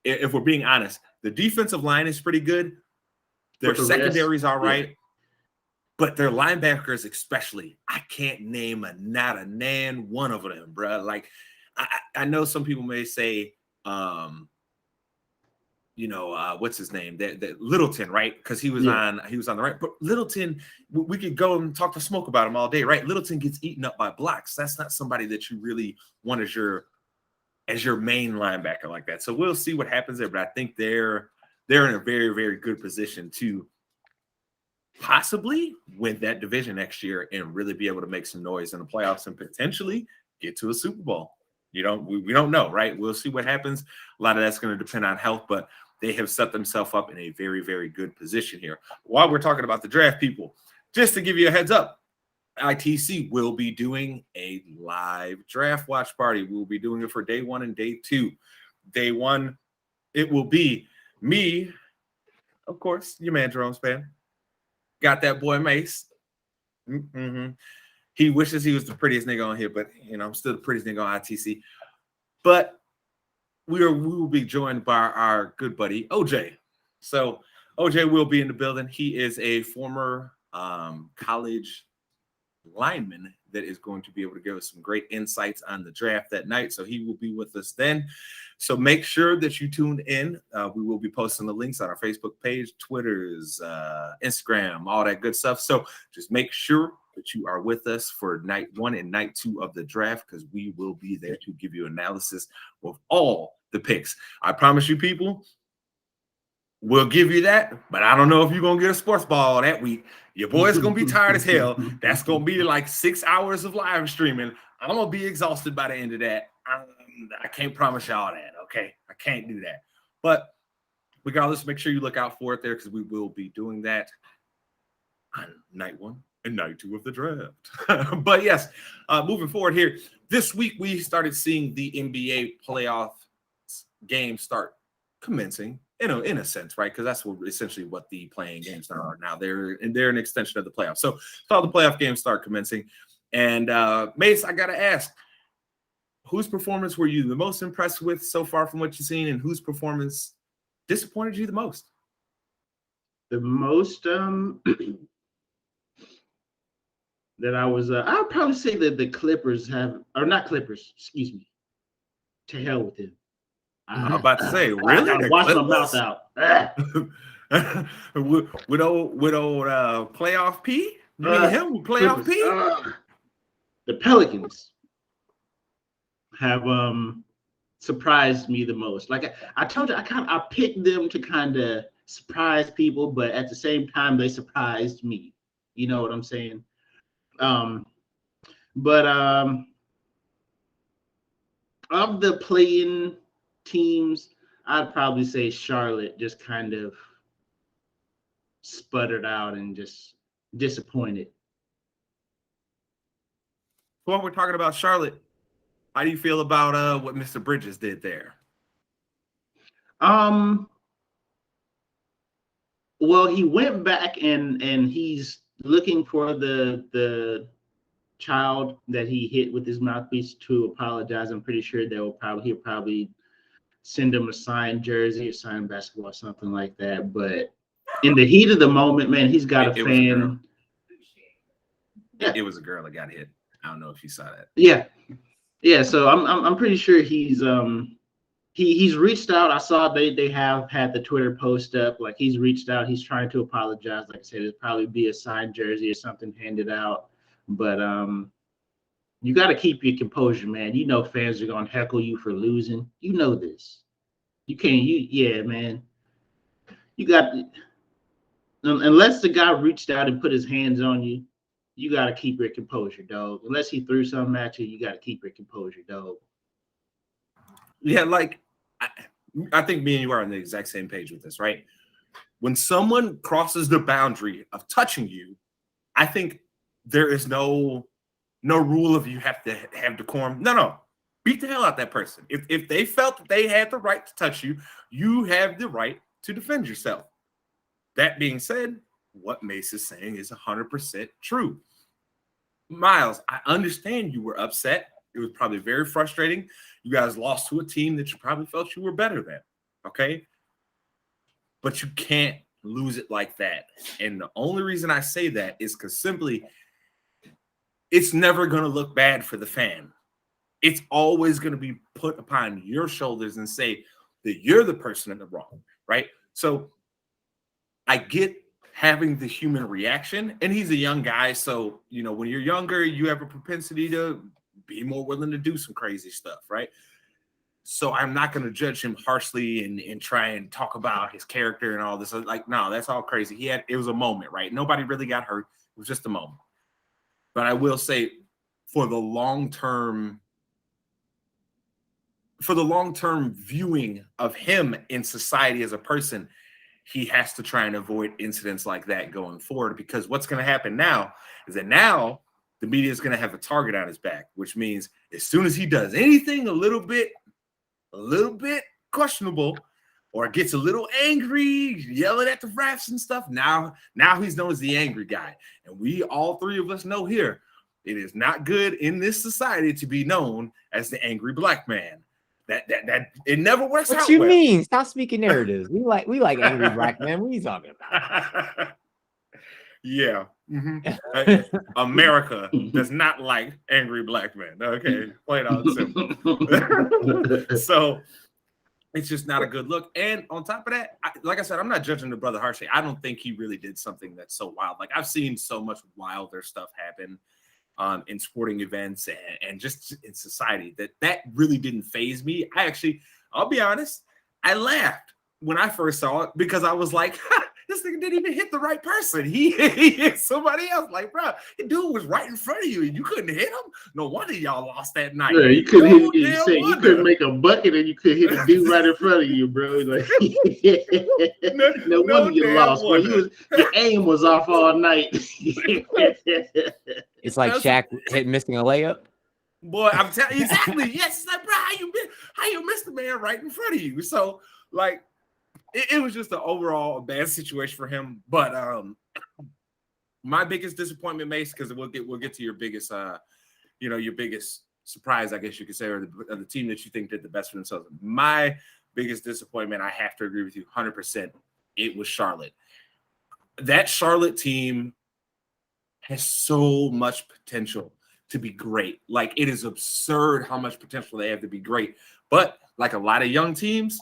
Speaker 1: if we're being honest, the defensive line is pretty good. Their secondary's all right. But their linebackers, especially, I can't name not a nan one of them, bro. Like, I know some people may say, what's his name? That Littleton, right? Because he was on the right. But Littleton, we could go and talk to Smoke about him all day, right? Littleton gets eaten up by blocks. That's not somebody that you really want as your main linebacker like that. So we'll see what happens there. But I think they're in a very, very good position to possibly win that division next year and really be able to make some noise in the playoffs and potentially get to a Super Bowl. We don't know, right? We'll see what happens. A lot of that's going to depend on health, but they have set themselves up in a very, very good position here. While we're talking about the draft, people, just to give you a heads up, ITC will be doing a live draft watch party. We'll be doing it for day 1 and day 2. Day 1, it will be me, of course, your man Jerome Span. Got that boy Mase. Mm-hmm. He wishes he was the prettiest nigga on here, but I'm still the prettiest nigga on ITC. But we will be joined by our good buddy OJ. So OJ will be in the building. He is a former college lineman that is going to be able to give us some great insights on the draft that night. So he will be with us then. So make sure that you tune in. We will be posting the links on our Facebook page, Twitter's, Instagram, all that good stuff. So just make sure that you are with us for night 1 and night 2 of the draft, because we will be there to give you analysis of all the picks. I promise you, people, we'll give you that, but I don't know if you're going to get a sports ball that week. Your boy's going to be tired as hell. That's going to be like 6 hours of live streaming. I'm going to be exhausted by the end of that. I can't promise y'all that, okay? I can't do that. But regardless, make sure you look out for it there, because we will be doing that on night 1 and night 2 of the draft. But yes, moving forward here, this week we started seeing the NBA playoff games start commencing. In a sense, right? Because that's essentially what the playing games are now. They're an extension of the playoffs. So all the playoff games start commencing. And Mase, I gotta ask, whose performance were you the most impressed with so far from what you've seen, and whose performance disappointed you the most?
Speaker 2: The most that I was. I'll probably say that the Clippers have, or not Clippers. Excuse me. To hell with him.
Speaker 1: I'm about to say,
Speaker 2: I
Speaker 1: really?
Speaker 2: gotta
Speaker 1: The
Speaker 2: wash my
Speaker 1: Clippers?
Speaker 2: mouth out.
Speaker 1: with old playoff P? You mean him with playoff
Speaker 2: Clippers.
Speaker 1: P?
Speaker 2: The Pelicans have surprised me the most. Like I told you, I picked them to kind of surprise people, but at the same time, they surprised me. You know what I'm saying? But of the playing teams, I'd probably say Charlotte just kind of sputtered out and just disappointed.
Speaker 1: While we're talking about Charlotte, how do you feel about what Mr. Bridges did there?
Speaker 2: Well, he went back and he's looking for the child that he hit with his mouthpiece to apologize. I'm pretty sure he'll probably send him a signed jersey, a signed basketball, something like that. But in the heat of the moment, man, he's got a fan.
Speaker 1: It was a girl that got hit. I don't know if you saw that.
Speaker 2: Yeah. So I'm pretty sure he's reached out. I saw they have had the Twitter post up. Like he's reached out. He's trying to apologize. Like I said, it'll probably be a signed jersey or something handed out. But you got to keep your composure, man. You know fans are gonna heckle you for losing. You know this. You can't. Yeah, man. You got unless the guy reached out and put his hands on you. You got to keep your composure, dog. Unless he threw something at you, you got to keep your composure, dog.
Speaker 1: Yeah, like I think me and you are on the exact same page with this, right? When someone crosses the boundary of touching you, I think there is no rule of you have to have decorum. No. Beat the hell out that person. If they felt that they had the right to touch you, you have the right to defend yourself. That being said, what Mase is saying is 100% true. Miles, I understand you were upset. It was probably very frustrating. You guys lost to a team that you probably felt you were better than, okay? But you can't lose it like that. And the only reason I say that is because simply it's never going to look bad for the fan. It's always going to be put upon your shoulders and say that you're the person in the wrong, right? So I get having the human reaction, and he's a young guy. So, you know, when you're younger, you have a propensity to be more willing to do some crazy stuff, right? So I'm not going to judge him harshly and try and talk about his character and all this. Like, no, that's all crazy. It was a moment, right? Nobody really got hurt. It was just a moment. But I will say for the long-term viewing of him in society as a person, he has to try and avoid incidents like that going forward, because what's going to happen now is that now the media is going to have a target on his back, which means as soon as he does anything a little bit questionable or gets a little angry, yelling at the refs and stuff, now he's known as the angry guy. And we, all three of us, know here, it is not good in this society to be known as the angry black man. That it never works out.
Speaker 3: What you mean? Stop speaking narratives. We like angry black men. What are you talking about?
Speaker 1: Yeah. America does not like angry black men. Okay, plain out simple. So it's just not a good look. And on top of that, like I said, I'm not judging the brother harshly. I don't think he really did something that's so wild. Like I've seen so much wilder stuff happen in sporting events and just in society that really didn't faze me. I'll be honest, I laughed when I first saw it because I was like, this nigga didn't even hit the right person. He hit somebody else. Like, bro, the dude was right in front of you and you couldn't hit him. No wonder y'all lost that night.
Speaker 2: Yeah, you couldn't hit. You said you couldn't make a bucket and you could hit the dude right in front of you, bro. Like, no wonder you lost. Bro. Your aim was off all night.
Speaker 3: It's like Shaq missing a layup.
Speaker 1: Boy, I'm telling you, exactly. Yes, it's like, bro, how you missed the man right in front of you? So, like, it was just an overall bad situation for him. But my biggest disappointment, Mase, because we'll get to your biggest, your biggest surprise, I guess you could say, or the team that you think did the best for themselves. My biggest disappointment, I have to agree with you 100%. It was Charlotte. That Charlotte team has so much potential to be great. Like, it is absurd how much potential they have to be great. But like a lot of young teams,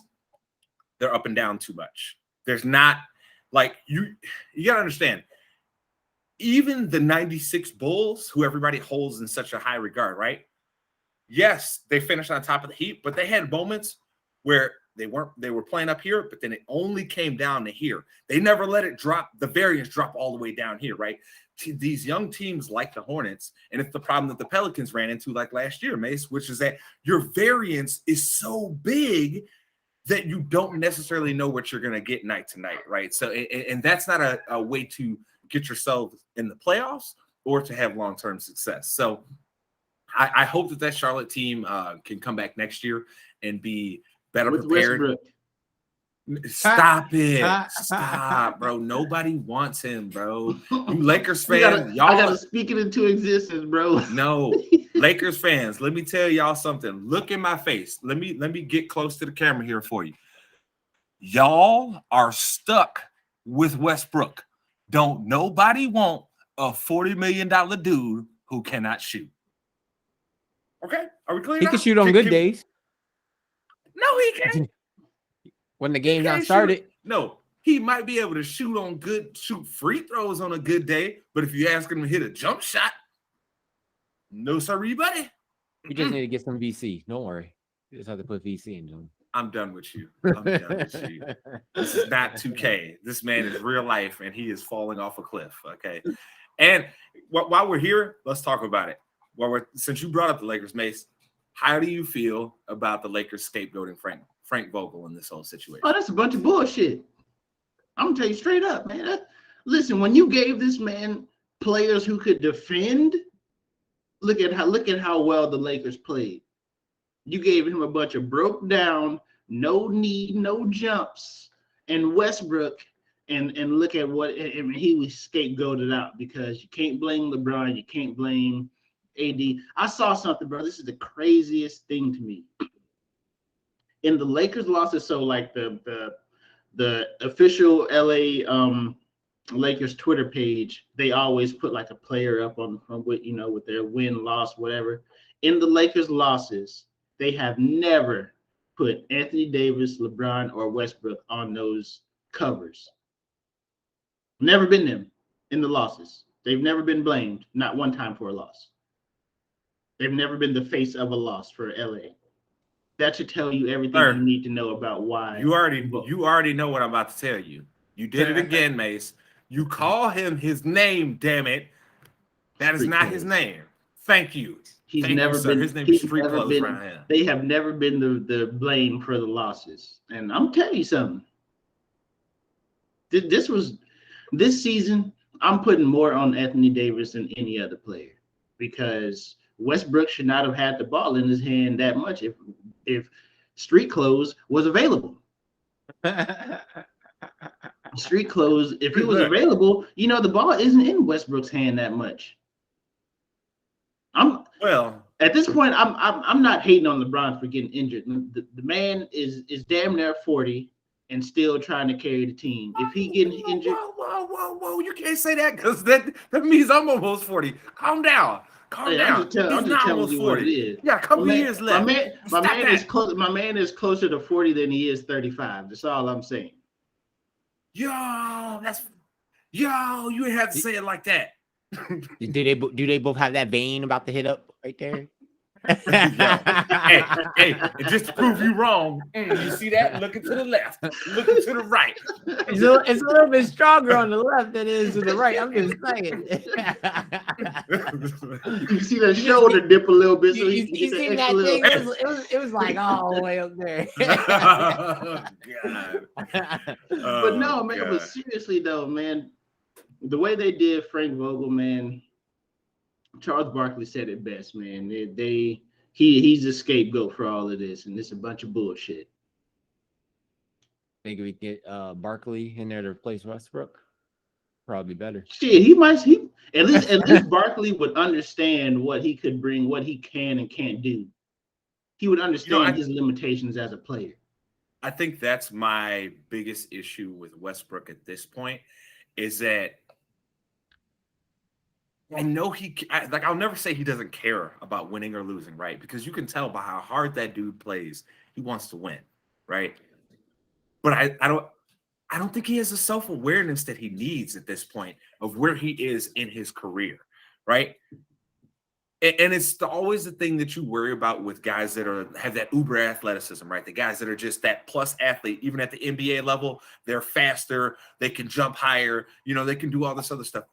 Speaker 1: they're up and down too much. There's not like you got to understand, even the 96 Bulls, who everybody holds in such a high regard, right? Yes, they finished on top of the heap, but they had moments where they were playing up here, but then it only came down to here. They never let it drop, the variance drop all the way down here, right? These young teams like the Hornets, and it's the problem that the Pelicans ran into like last year, Mase, which is that your variance is so big that you don't necessarily know what you're going to get night to night, right? So, and that's not a way to get yourself in the playoffs or to have long-term success. So I hope that Charlotte team can come back next year and be better prepared.
Speaker 2: Westbrook.
Speaker 1: Stop it. Stop, bro. Nobody wants him, bro. You Lakers fans, y'all.
Speaker 2: I gotta speak it into existence, bro.
Speaker 1: No, Lakers fans, let me tell y'all something. Look in my face. Let me get close to the camera here for you. Y'all are stuck with Westbrook. Don't nobody want a $40 million dude who cannot shoot. Okay, are we clear?
Speaker 3: He can shoot on good days.
Speaker 1: No, he can't.
Speaker 3: When the game's not started.
Speaker 1: No, he might be able to shoot free throws on a good day, but if you ask him to hit a jump shot, no sorry, buddy.
Speaker 3: You just need to get some VC. Don't worry. You just have to put VC in him.
Speaker 1: I'm done with you. I'm done with you. This is not 2K. This man is real life, and he is falling off a cliff. Okay. And while we're here, let's talk about it. Since you brought up the Lakers, Mase, how do you feel about the Lakers scapegoating Frank Vogel in this whole situation?
Speaker 2: Oh, that's a bunch of bullshit. I'm gonna tell you straight up, man. Listen, when you gave this man players who could defend, look at how well the Lakers played. You gave him a bunch of broke down, no need, no jumps, and Westbrook, and look at what he was scapegoated out because you can't blame LeBron, you can't blame AD. I saw something, bro. This is the craziest thing to me. In the Lakers losses, so like the official LA Lakers Twitter page, they always put like a player up on with with their win, loss, whatever. In the Lakers losses, they have never put Anthony Davis, LeBron, or Westbrook on those covers. Never been them in the losses. They've never been blamed, not one time for a loss. They've never been the face of a loss for LA. That should tell you everything you need to know about why.
Speaker 1: You already know what I'm about to tell you. You did it again, Mase. You call him his name, damn it. That is not his name. Thank you.
Speaker 2: He's never been.
Speaker 1: His name is Street Clothes around here.
Speaker 2: They have never been the blame for the losses. And I'm telling you something. This season, I'm putting more on Anthony Davis than any other player because Westbrook should not have had the ball in his hand that much if Street Clothes was available. Street Clothes, if he was available, the ball isn't in Westbrook's hand that much. At this point, I'm not hating on LeBron for getting injured. The man is damn near 40 and still trying to carry the team. If he getting injured,
Speaker 1: whoa! You can't say that because that means I'm almost 40. Calm down. Calm down.
Speaker 2: I'm just telling you what it is.
Speaker 1: Yeah, a couple years left.
Speaker 2: My man is closer to 40 than he is 35. That's all I'm saying.
Speaker 1: You ain't have to say it like that.
Speaker 3: Do they both have that vein about to hit up right there?
Speaker 1: hey, and just to prove you wrong, you see that? Looking to the left, looking to the right.
Speaker 3: It's a little bit stronger on the left than it is to the right. I'm just saying.
Speaker 2: You see that shoulder dip a little bit. So
Speaker 3: you see that thing? It was like all the way up there.
Speaker 1: Oh, God.
Speaker 2: But no, man. God. But seriously though, man, the way they did Frank Vogel, man. Charles Barkley said it best, man. He's a scapegoat for all of this, and it's a bunch of bullshit.
Speaker 3: Think we get Barkley in there to replace Westbrook? Probably better.
Speaker 2: Shit, at least Barkley would understand what he could bring, what he can and can't do. He would understand his limitations as a player.
Speaker 1: I think that's my biggest issue with Westbrook at this point, is that I know I'll never say he doesn't care about winning or losing, right? Because you can tell by how hard that dude plays. He wants to win, right? But I don't think he has the self-awareness that he needs at this point of where he is in his career, right? And it's always the thing that you worry about with guys that have that uber athleticism, right? The guys that are just that plus athlete, even at the NBA level, they're faster, they can jump higher, they can do all this other stuff.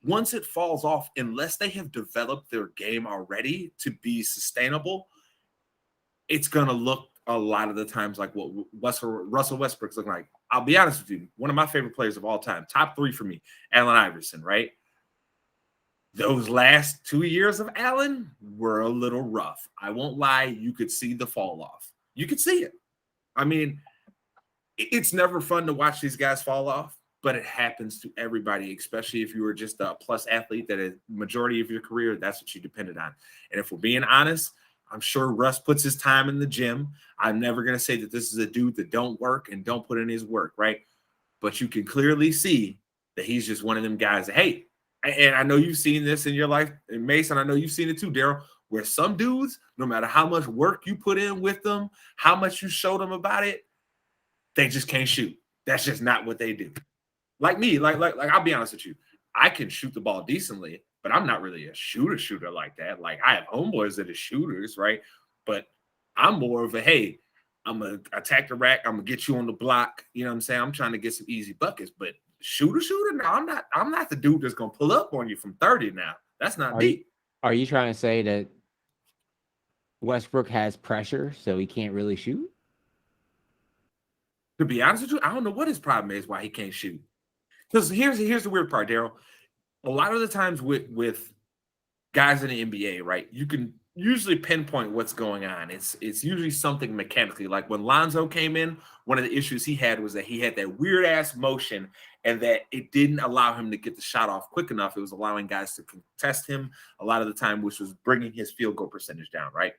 Speaker 1: Once it falls off, unless they have developed their game already to be sustainable, it's going to look a lot of the times like what Russell Westbrook's looking like. I'll be honest with you. One of my favorite players of all time, top 3 for me, Allen Iverson, right? Those last 2 years of Allen were a little rough. I won't lie. You could see the fall off. You could see it. I mean, it's never fun to watch these guys fall off, but it happens to everybody, especially if you were just a plus athlete that a majority of your career, that's what you depended on. And if we're being honest, I'm sure Russ puts his time in the gym. I'm never going to say that this is a dude that don't work and don't put in his work, right? But you can clearly see that he's just one of them guys that, hey, and I know you've seen this in your life, and Mason, I know you've seen it too, Daryl, where some dudes, no matter how much work you put in with them, how much you show them about it, they just can't shoot. That's just not what they do. Like me, like I'll be honest with you. I can shoot the ball decently, but I'm not really a shooter like that. Like I have homeboys that are shooters, right? But I'm more of a, hey, I'm going to attack the rack. I'm going to get you on the block. You know what I'm saying? I'm trying to get some easy buckets, but shooter. No, I'm not the dude that's going to pull up on you from 30 now. That's not me.
Speaker 3: Are you trying to say that Westbrook has pressure, so he can't really shoot?
Speaker 1: To be honest with you, I don't know what his problem is, why he can't shoot. Because here's the weird part, Daryl. A lot of the times with guys in the NBA, right, you can usually pinpoint what's going on. It's usually something mechanically. Like when Lonzo came in, one of the issues he had was that he had that weird ass motion and that it didn't allow him to get the shot off quick enough. It was allowing guys to contest him a lot of the time, which was bringing his field goal percentage down, right?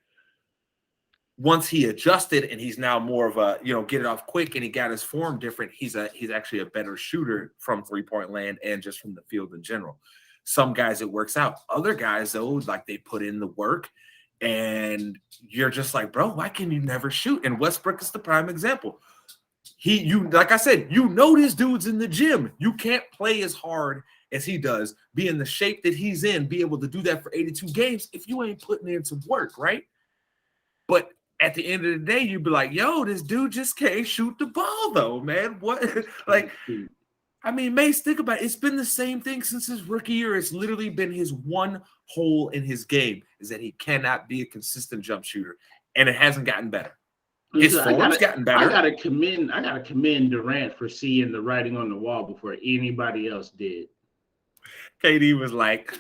Speaker 1: Once he adjusted and he's now more of a, get it off quick and he got his form different, he's actually a better shooter from three-point land and just from the field in general. Some guys, it works out. Other guys, though, like they put in the work and you're just like, bro, why can you never shoot? And Westbrook is the prime example. Like I said, this dude's in the gym. You can't play as hard as he does, be in the shape that he's in, be able to do that for 82 games if you ain't putting in some work, right? But at the end of the day, you'd be like, yo, this dude just can't shoot the ball, though, man. What? Like, I mean, Mase, think about it. It's been the same thing since his rookie year. It's literally been his one hole in his game is that he cannot be a consistent jump shooter, and it hasn't gotten better. His form's gotten better.
Speaker 2: I gotta commend Durant for seeing the writing on the wall before anybody else did.
Speaker 1: KD was like,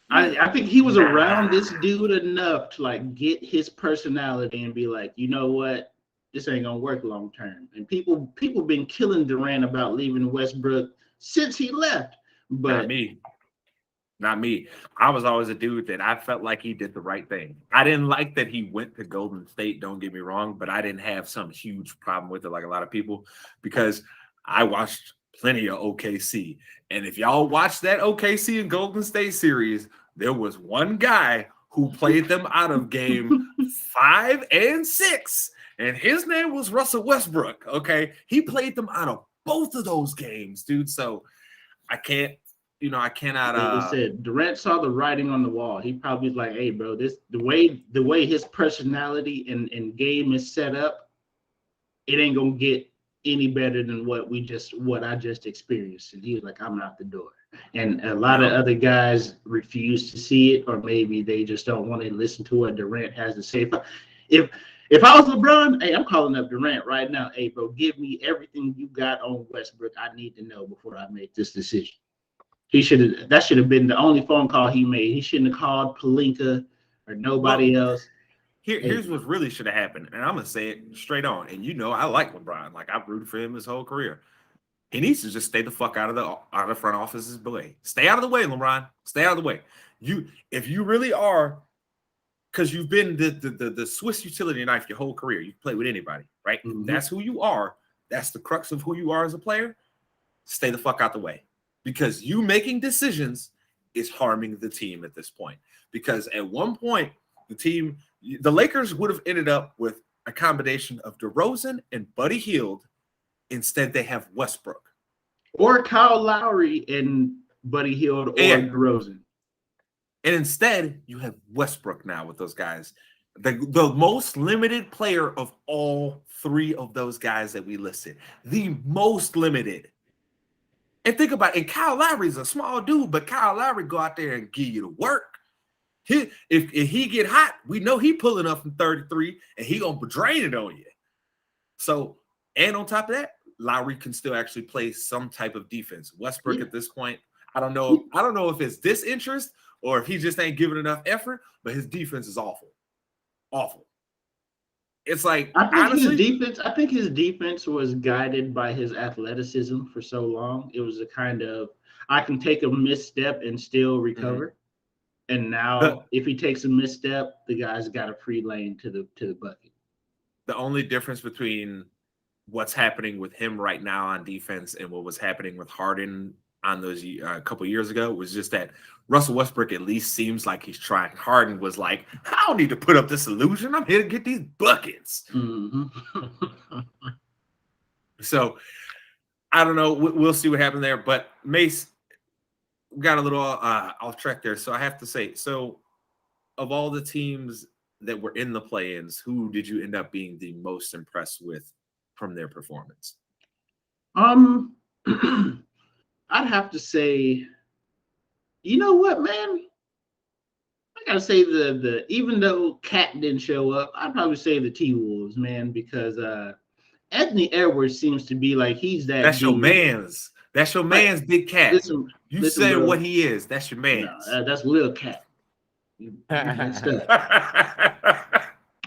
Speaker 2: I think he was around this dude enough to like get his personality and be like, you know what, this ain't gonna work long term. And people been killing Durant about leaving Westbrook since he left. But
Speaker 1: Not me. I was always a dude that I felt like he did the right thing. I didn't like that he went to Golden State, don't get me wrong, but I didn't have some huge problem with it like a lot of people because I watched plenty of OKC. And if y'all watched that OKC and Golden State series, there was one guy who played them out of game 5 and 6, and his name was Russell Westbrook, okay? He played them out of both of those games, dude. So I cannot.
Speaker 2: Like I said, Durant saw the writing on the wall. He probably was like, "Hey, bro, the way his personality and game is set up, it ain't gonna get any better than what I just experienced." And he was like, "I'm out the door." And a lot of other guys refuse to see it, or maybe they just don't want to listen to what Durant has to say. If I was LeBron, hey, I'm calling up Durant right now. Hey, bro, give me everything you got on Westbrook. I need to know before I make this decision. That should have been the only phone call he made. He shouldn't have called Pelinka or nobody else.
Speaker 1: Here's what really should have happened, and I'm gonna say it straight on. And I like LeBron. Like I've rooted for him his whole career. He needs to just stay the fuck out of the front office's way. Stay out of the way, LeBron. Stay out of the way. If you really are, because you've been the Swiss utility knife your whole career. You play with anybody, right?
Speaker 2: Mm-hmm.
Speaker 1: That's who you are. That's the crux of who you are as a player. Stay the fuck out the way. Because you making decisions is harming the team at this point. Because at one point, the Lakers would have ended up with a combination of DeRozan and Buddy Hield. Instead, they have Westbrook.
Speaker 2: Or Kyle Lowry and Buddy Hield or DeRozan.
Speaker 1: And instead, you have Westbrook now with those guys. The most limited player of all three of those guys that we listed. The most limited. And think about it. And Kyle Lowry's a small dude, but Kyle Lowry go out there and give you the work. If he get hot, we know he pulling up from 33 and he gonna drain it on you. So, and on top of that, Lowry can still actually play some type of defense. Westbrook at this point, I don't know if it's disinterest or if he just ain't giving enough effort, but his defense is awful. Awful. It's like
Speaker 2: I think his defense was guided by his athleticism for so long. It was a kind of I can take a misstep and still recover. Mm-hmm. And now if he takes a misstep, the guy's got a free lane to the bucket.
Speaker 1: The only difference between what's happening with him right now on defense and what was happening with Harden on those a couple years ago was just that Russell Westbrook at least seems like he's trying. Harden was like, I don't need to put up this illusion. I'm here to get these buckets.
Speaker 2: Mm-hmm.
Speaker 1: So I don't know. We'll see what happens there. But Mase got a little off track there. So I have to say, so of all the teams that were in the play-ins, who did you end up being the most impressed with from their performance?
Speaker 2: I'd have to say, you know what, man? I gotta say the even though Cat didn't show up, I'd probably say the T-Wolves, man, because Anthony Edwards seems to be like he's that.
Speaker 1: That's your man's. That's your man's, Big Cat. Listen, say bro, what he is. That's your man's.
Speaker 2: No, that's Lil Cat.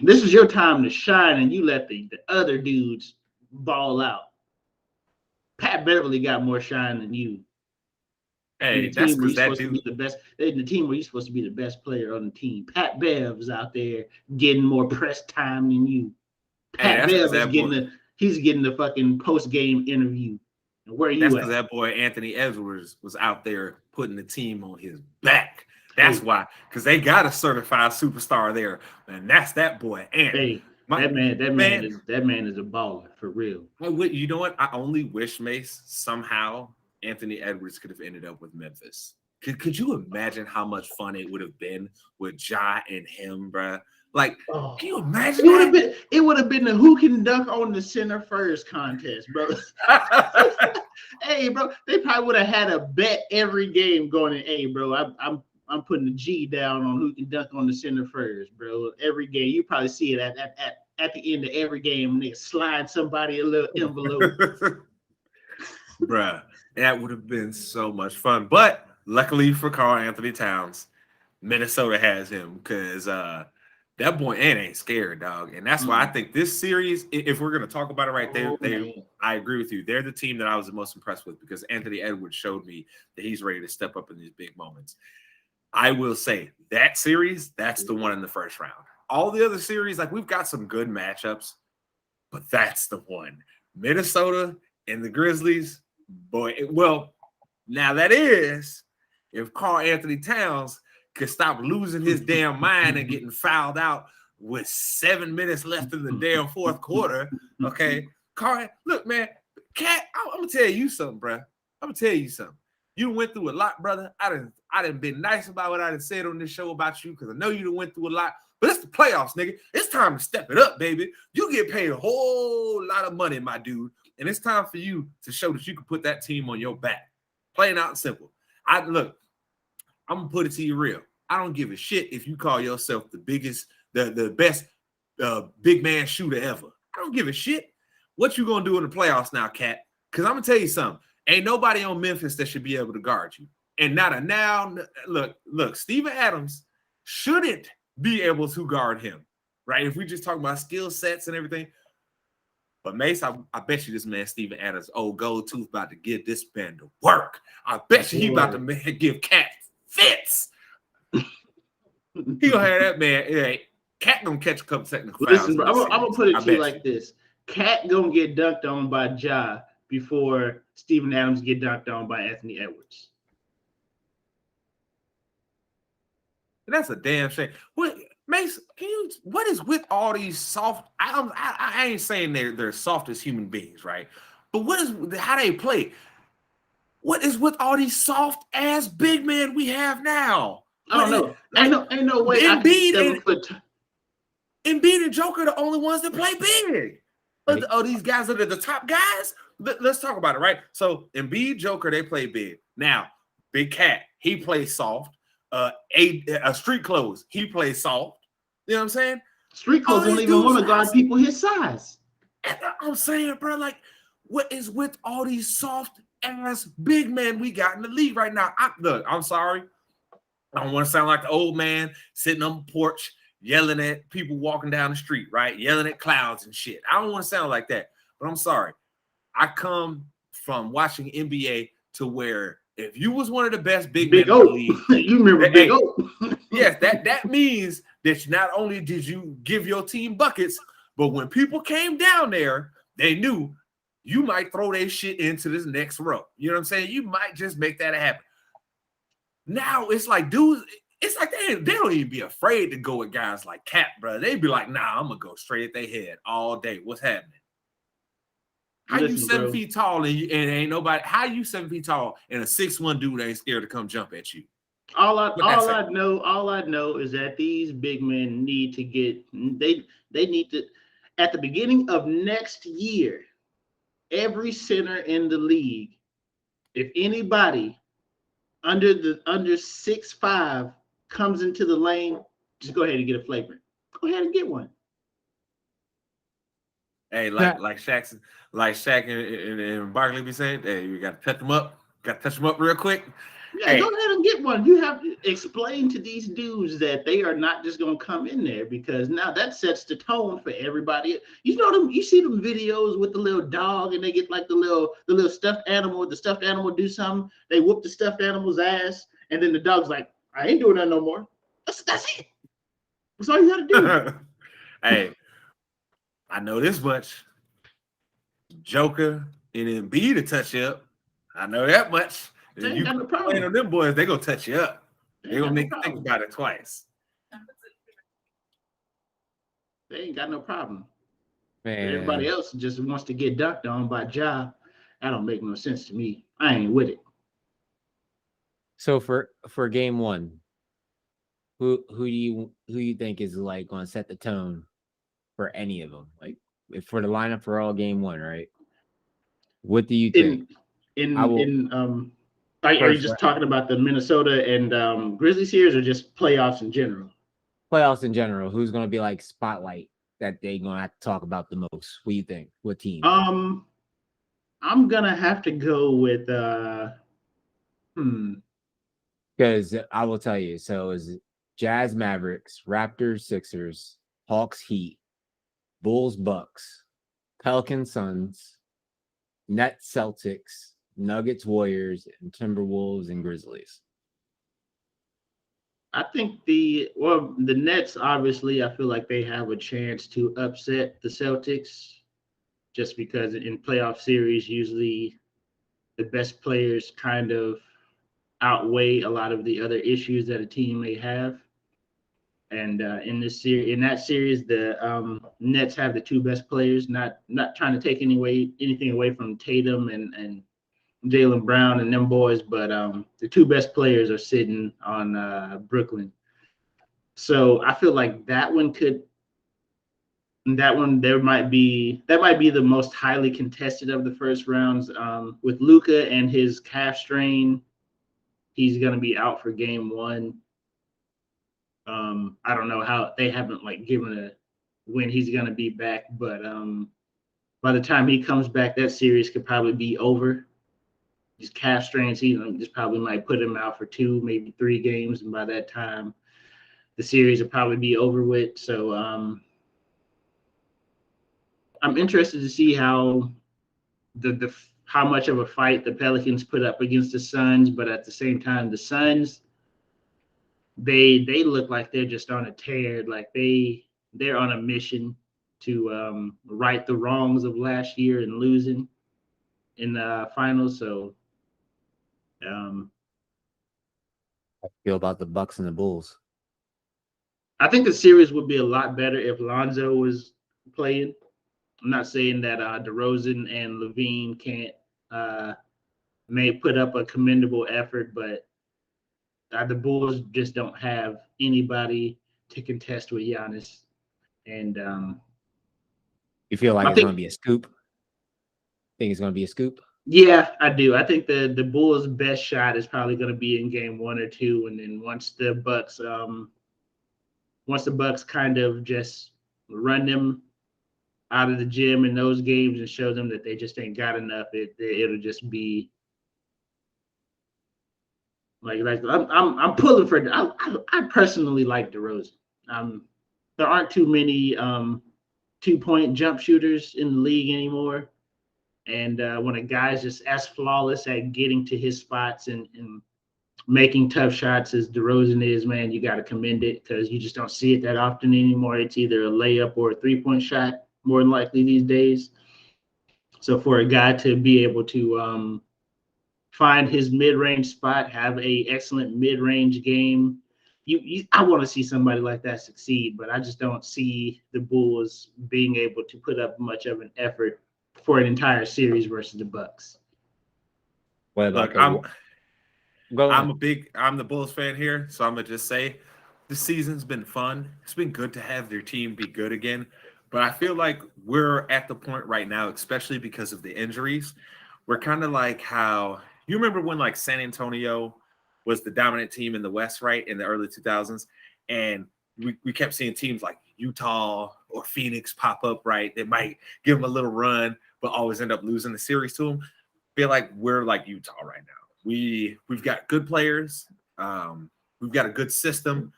Speaker 2: This is your time to shine, and you let the other dudes ball out. Pat Beverly got more shine than you.
Speaker 1: Hey, that's because that dude
Speaker 2: the best. In the team where you're supposed to be the best player on the team. Pat Bev's out there getting more press time than you. Pat Bev is getting the fucking post game interview. And where you? That's because
Speaker 1: that boy Anthony Edwards was out there putting the team on his back. That's why, because they got a certified superstar there, and that's that boy. And
Speaker 2: hey, that man is a baller for real.
Speaker 1: You know what? I only wish Mase somehow Anthony Edwards could have ended up with Memphis. Could you imagine how much fun it would have been with Ja and him, bruh? Like, can you imagine?
Speaker 2: It would have been the who can dunk on the center first contest, bro. Hey, bro, they probably would have had a bet every game going in. Hey, bro, I'm putting the G down on who can dunk on the center first, bro. Every game, you probably see it at the end of every game. They slide somebody a little envelope,
Speaker 1: bruh. That would have been so much fun. But luckily for Karl Anthony Towns, Minnesota has him because that boy ain't scared, dog. And that's why I think this series, if we're going to talk about it right there, I agree with you. They're the team that I was the most impressed with because Anthony Edwards showed me that he's ready to step up in these big moments. I will say that series, that's the one in the first round. All the other series, like we've got some good matchups, but that's the one. Minnesota and the Grizzlies, boy. Well, now that is if Karl Anthony Towns could stop losing his damn mind and getting fouled out with 7 minutes left in the damn fourth quarter. Okay, Karl, look, man, Cat, I'm gonna tell you something, bro. I'm gonna tell you something. You went through a lot, brother. I done been nice about what I done said on this show about you because I know you done went through a lot. But it's the playoffs, nigga. It's time to step it up, baby. You get paid a whole lot of money, my dude. And it's time for you to show that you can put that team on your back. Plain out and simple. I'm going to put it to you real. I don't give a shit if you call yourself the biggest, the best big man shooter ever. I don't give a shit. What you going to do in the playoffs now, Cat? Because I'm going to tell you something. Ain't nobody on Memphis that should be able to guard you. And look, Steven Adams shouldn't be able to guard him, right? If we just talk about skill sets and everything. But Mase, I bet you this man, Steven Adams, old gold tooth, about to give this man to work. I bet you he about to give Cat fits. He gonna have that man. Hey, Cat gonna catch a couple technical fouls.
Speaker 2: Listen, bro, I'm gonna put it to you like this. Cat gonna get dunked on by Ja before Steven Adams get dunked on by Anthony Edwards.
Speaker 1: And that's a damn shame. What Mase, what is with all these soft? I ain't saying they're soft as human beings, right? But what is how they play? What is with all these soft ass big men we have now?
Speaker 2: I don't know.
Speaker 1: Like,
Speaker 2: ain't no way I can be 7 foot.
Speaker 1: Embiid and Joker are the only ones that play big.
Speaker 3: Right.
Speaker 1: Oh, these guys are the top guys. Let's talk about it, right? So Embiid, Joker, they play big. Now, Big Cat, he plays soft. Street Clothes, he plays soft. You know what I'm saying?
Speaker 2: Street Clothes don't even want to guard people his size.
Speaker 1: I'm saying, bro, like, what is with all these soft ass big men we got in the league right now? I'm sorry. I don't want to sound like the old man sitting on the porch yelling at people walking down the street, right? Yelling at clouds and shit. I don't want to sound like that, but I'm sorry. I come from watching NBA to where if you was one of the best big men in the league,
Speaker 2: you remember Big O?
Speaker 1: Yes, that means that not only did you give your team buckets, but when people came down there, they knew you might throw their shit into this next row. You know what I'm saying? You might just make that happen. Now it's like dudes. It's like they don't even be afraid to go with guys like Cap, bro. They be like, nah, I'm gonna go straight at their head all day. What's happening? How you 7 feet tall and ain't nobody? How you 7 feet tall and a 6'1" dude ain't scared to come jump at you?
Speaker 2: All I know is that these big men need to get they need to at the beginning of next year, every center in the league, if anybody under 6'5" comes into the lane, just go ahead and get a flagrant. Go ahead and get one.
Speaker 1: Hey, like Shaq and Barkley be saying, hey, you got to touch them up. Got to touch them up real quick.
Speaker 2: Yeah, hey, go ahead and get one. You have to explain to these dudes that they are not just going to come in there, because now that sets the tone for everybody. You know them. You see them videos with the little dog, and they get like the little stuffed animal. The stuffed animal do something. They whoop the stuffed animal's ass, and then the dog's like, "I ain't doing that no more." That's it. That's all you got to do.
Speaker 1: Hey, I know this much. Joker and Embiid to touch you up. I know that much.
Speaker 2: They
Speaker 1: You
Speaker 2: ain't got no problem.
Speaker 1: playing on them boys, they gonna touch you up. They gonna make you think about it twice.
Speaker 2: They ain't got no problem.
Speaker 3: Man.
Speaker 2: Everybody else just wants to get dunked on by Ja. That don't make no sense to me. I ain't with it.
Speaker 3: So for game one, who do you think is like going to set the tone for any of them? Like for the lineup for all game one, right? What do you think?
Speaker 2: Are you just talking about the Minnesota and Grizzlies series, or just playoffs in general?
Speaker 3: Playoffs in general. Who's going to be like spotlight that they're going to have to talk about the most? What do you think? What team?
Speaker 2: I'm gonna have to go with
Speaker 3: Because I will tell you, so is Jazz Mavericks, Raptors Sixers, Hawks Heat, Bulls Bucks, Pelicans Suns, Nets Celtics, Nuggets Warriors, and Timberwolves and Grizzlies.
Speaker 2: I think the Nets, obviously, I feel like they have a chance to upset the Celtics, just because in playoff series, usually the best players kind of outweigh a lot of the other issues that a team may have. And in that series, the Nets have the two best players. Not trying to take anything away from Tatum and Jaylen Brown and them boys, but the two best players are sitting on Brooklyn. So I feel like that one might be the most highly contested of the first rounds. With Luka and his calf strain, he's going to be out for game one. I don't know how they haven't given when he's going to be back, but by the time he comes back, that series could probably be over. His calf strain season just probably might put him out for 2, maybe 3 games, and by that time, the series will probably be over with. So I'm interested to see how how much of a fight the Pelicans put up against the Suns, but at the same time, the Suns, they look like they're just on a tear. Like they're on a mission to right the wrongs of last year and losing in the finals. So
Speaker 3: I feel about the Bucks and the Bulls.
Speaker 2: I think the series would be a lot better if Lonzo was playing. I'm not saying that DeRozan and Levine can't may put up a commendable effort, but the Bulls just don't have anybody to contest with Giannis. And
Speaker 3: You feel like
Speaker 2: I
Speaker 3: it's
Speaker 2: think,
Speaker 3: going to be a scoop? Think it's going to be a scoop?
Speaker 2: yeah, I do. I think the Bulls' best shot is probably going to be in game 1 or 2, and then once the Bucks kind of just run them out of the gym in those games and show them that they just ain't got enough, it'll just be like I'm pulling for. I personally like DeRozan. There aren't too many 2-point jump shooters in the league anymore, and when a guy's just as flawless at getting to his spots and making tough shots as DeRozan is, man, you got to commend it because you just don't see it that often anymore. It's either a layup or a 3-point shot more than likely these days. So for a guy to be able to find his mid-range spot, have a excellent mid-range game, I want to see somebody like that succeed, but I just don't see the Bulls being able to put up much of an effort for an entire series versus the Bucks.
Speaker 3: Well,
Speaker 1: Look, I'm the Bulls fan here, so I'm gonna just say this season's been fun. It's been good to have their team be good again, but I feel like we're at the point right now, especially because of the injuries. We're kind of like how you remember when like San Antonio was the dominant team in the West, right, in the early 2000s, and we kept seeing teams like Utah or Phoenix pop up, right? They might give them a little run, but always end up losing the series to them. Feel like we're like Utah right now. We've got good players. We've got a good system.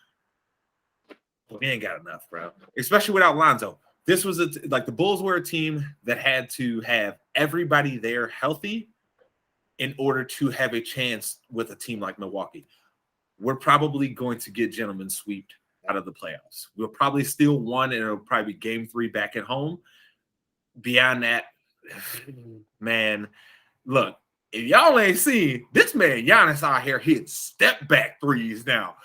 Speaker 1: But we ain't got enough, bro. Especially without Lonzo. This was like the Bulls were a team that had to have everybody there healthy in order to have a chance with a team like Milwaukee. We're probably going to get gentlemen swept out of the playoffs. We'll probably steal one, and it'll probably be game 3 back at home. Beyond that, man, look, if y'all ain't seen this man Giannis out here hitting step back threes now,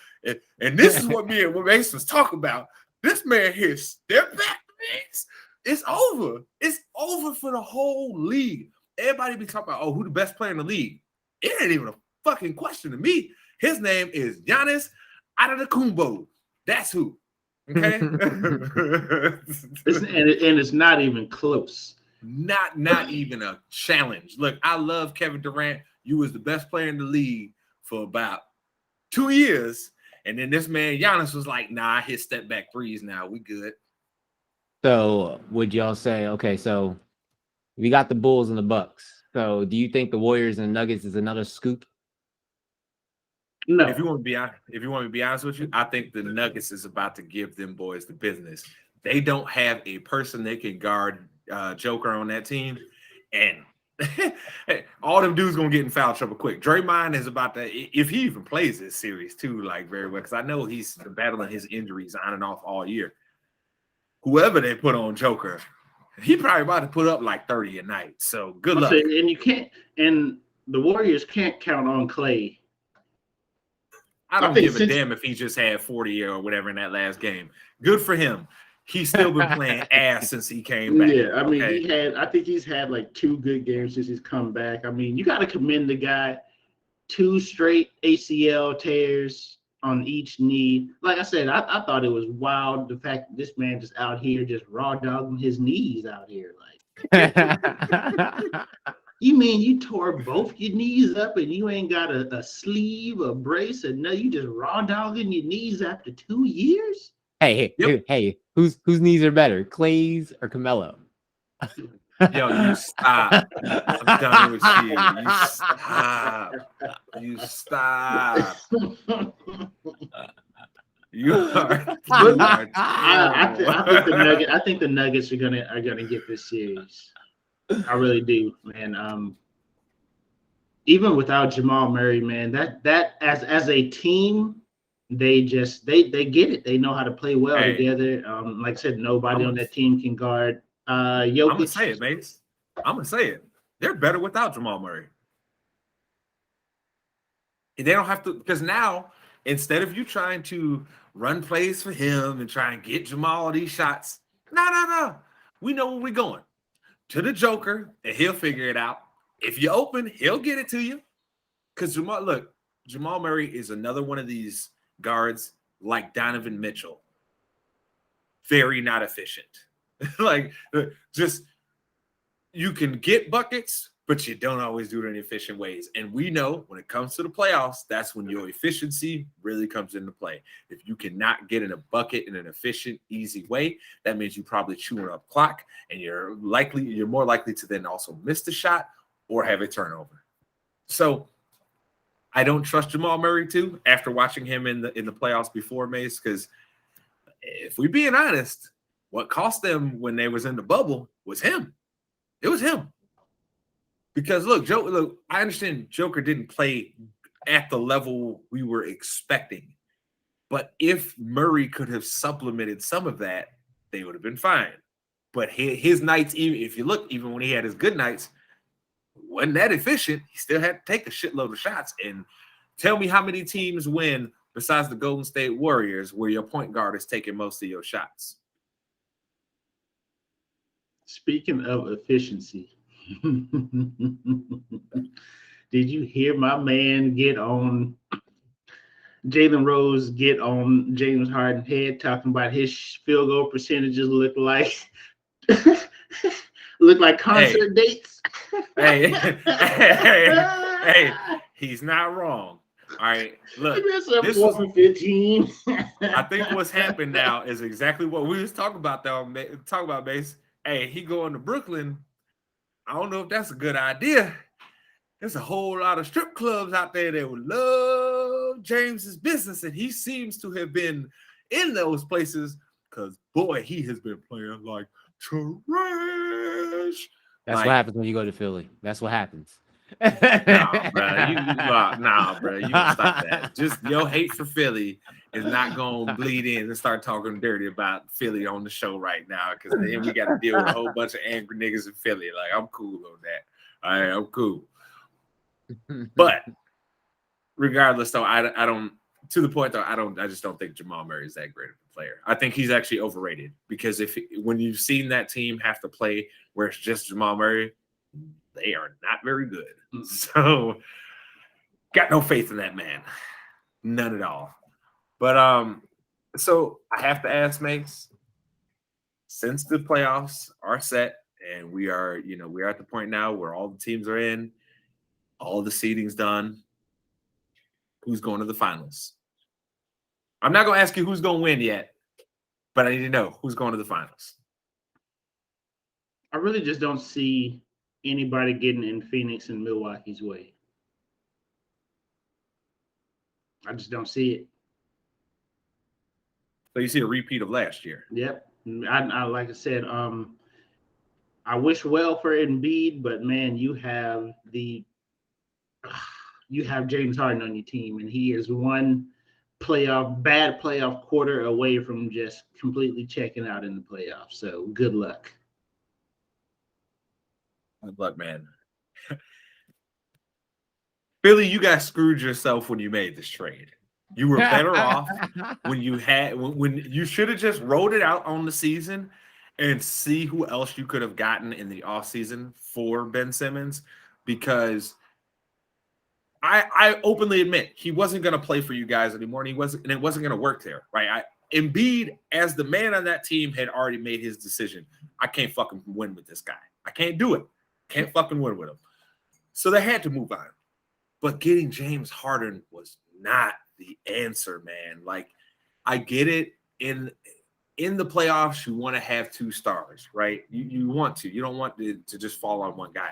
Speaker 1: and this is what Mase was talking about. This man hits step back threes. It's over. It's over for the whole league. Everybody be talking about, oh, who the best player in the league? It ain't even a fucking question to me. His name is Giannis Antetokounmpo. That's who. Okay,
Speaker 2: and it's not even close.
Speaker 1: Not even a challenge. Look, I love Kevin Durant. You was the best player in the league for about 2 years. And then this man, Giannis, was like, nah, I hit step back threes now. We good.
Speaker 3: So would y'all say, okay, so we got the Bulls and the Bucks. So do you think the Warriors and Nuggets is another scoop?
Speaker 2: No.
Speaker 1: If you want to be honest with you, I think the Nuggets is about to give them boys the business. They don't have a person that can guard Joker on that team, and all them dudes gonna get in foul trouble quick. Draymond is about to, if he even plays this series too, like very well, because I know he's battling his injuries on and off all year. Whoever they put on Joker, he probably about to put up like 30 a night. So good luck.
Speaker 2: And you can't, and the Warriors can't count on Clay.
Speaker 1: I don't give a damn if he just had 40 or whatever in that last game. Good for him. He's still been playing ass since he came back.
Speaker 2: Yeah, I mean, I think he's had like 2 good games since he's come back. I mean, you got to commend the guy. 2 straight ACL tears on each knee. Like I said, I thought it was wild, the fact that this man just out here just raw dogging his knees out here. Like, you mean you tore both your knees up and you ain't got a sleeve, a brace, and no, you just raw dogging your knees after 2 years?
Speaker 3: Hey, whose knees are better, Clay's or Carmelo?
Speaker 1: Yo, you stop. I'm done with you. You stop. You are.
Speaker 2: I think the Nuggets are gonna get this series. I really do, man. Even without Jamal Murray, man, that as a team, they get it. They know how to play well together. Like I said, nobody on that team can guard Jokic.
Speaker 1: I'm gonna say it, mates. I'm gonna say it. They're better without Jamal Murray. They don't have to, because now Instead of you trying to run plays for him and try and get Jamal these shots, no. We know where we're going. To the Joker, and he'll figure it out. If you're open, he'll get it to you. Because Jamal Murray is another one of these guards like Donovan Mitchell. Very not efficient. Like, just you can get buckets, but you don't always do it in efficient ways. And we know when it comes to the playoffs, that's when your efficiency really comes into play. If you cannot get in a bucket in an efficient, easy way, that means you're probably chewing up clock, and you're more likely to then also miss the shot or have a turnover. So I don't trust Jamal Murray too after watching him in the playoffs before, Mase, because if we're being honest, what cost them when they was in the bubble was him. It was him. Because look, I understand Joker didn't play at the level we were expecting. But if Murray could have supplemented some of that, they would have been fine. But his nights, even when he had his good nights, wasn't that efficient. He still had to take a shitload of shots. And tell me how many teams win besides the Golden State Warriors where your point guard is taking most of your shots.
Speaker 2: Speaking of efficiency, did you hear my man Jalen Rose get on James Harden's head talking about his field goal percentages look like concert dates?
Speaker 1: Hey, he's not wrong. All right, look, this was
Speaker 2: 15.
Speaker 1: I think what's happened now is exactly what we was talking about, Mase. Hey, he going to Brooklyn. I don't know if that's a good idea. There's a whole lot of strip clubs out there that would love James's business, and he seems to have been in those places because, boy, he has been playing like trash.
Speaker 3: That's what happens when you go to Philly. That's what happens.
Speaker 1: Nah, bro, you can stop that. Just your hate for Philly is not gonna bleed in and start talking dirty about Philly on the show right now, because then we got to deal with a whole bunch of angry niggas in Philly. Like, I'm cool on that. All right, I'm cool. But regardless, though, I don't. To the point, though, I just don't think Jamal Murray is that great of a player. I think he's actually overrated, because when you've seen that team have to play where it's just Jamal Murray, they are not very good. So got no faith in that man. None at all. But so I have to ask, Mase, since the playoffs are set and we are at the point now where all the teams are in, all the seeding's done, who's going to the finals? I'm not going to ask you who's going to win yet, but I need to know who's going to the finals.
Speaker 2: I really just don't see anybody getting in Phoenix and Milwaukee's way. I just don't see it.
Speaker 1: So you see a repeat of last year.
Speaker 2: Yep. I like I said, I wish well for Embiid, but man, you have James Harden on your team, and he is one bad playoff quarter away from just completely checking out in the playoffs. So good luck.
Speaker 1: Good luck, man. Philly, you guys screwed yourself when you made this trade. You were better off when you should have just rolled it out on the season and see who else you could have gotten in the offseason for Ben Simmons, because I openly admit he wasn't going to play for you guys anymore, and it wasn't going to work there, right? Embiid, as the man on that team, had already made his decision. I can't fucking win with this guy. I can't do it. Can't fucking win with him. So they had to move on. But getting James Harden was not the answer, man. Like, I get it. In the playoffs, you want to have two stars, right? You want to. You don't want to just fall on one guy.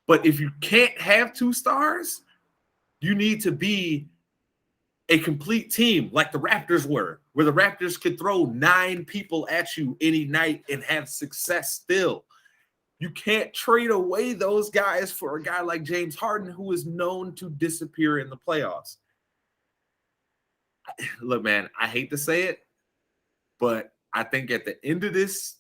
Speaker 1: But if you can't have two stars, you need to be a complete team like the Raptors were, where the Raptors could throw 9 people at you any night and have success still. You can't trade away those guys for a guy like James Harden, who is known to disappear in the playoffs. Look, man, I hate to say it, but I think at the end of this,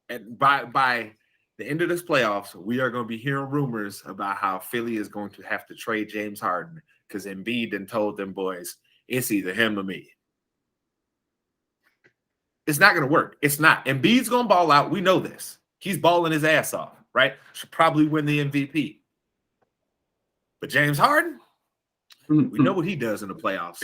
Speaker 1: by the end of this playoffs, we are going to be hearing rumors about how Philly is going to have to trade James Harden, because Embiid then told them boys, it's either him or me. It's not going to work. It's not. Embiid's going to ball out. We know this. He's balling his ass off, right? Should probably win the MVP. But James Harden, we know what he does in the playoffs.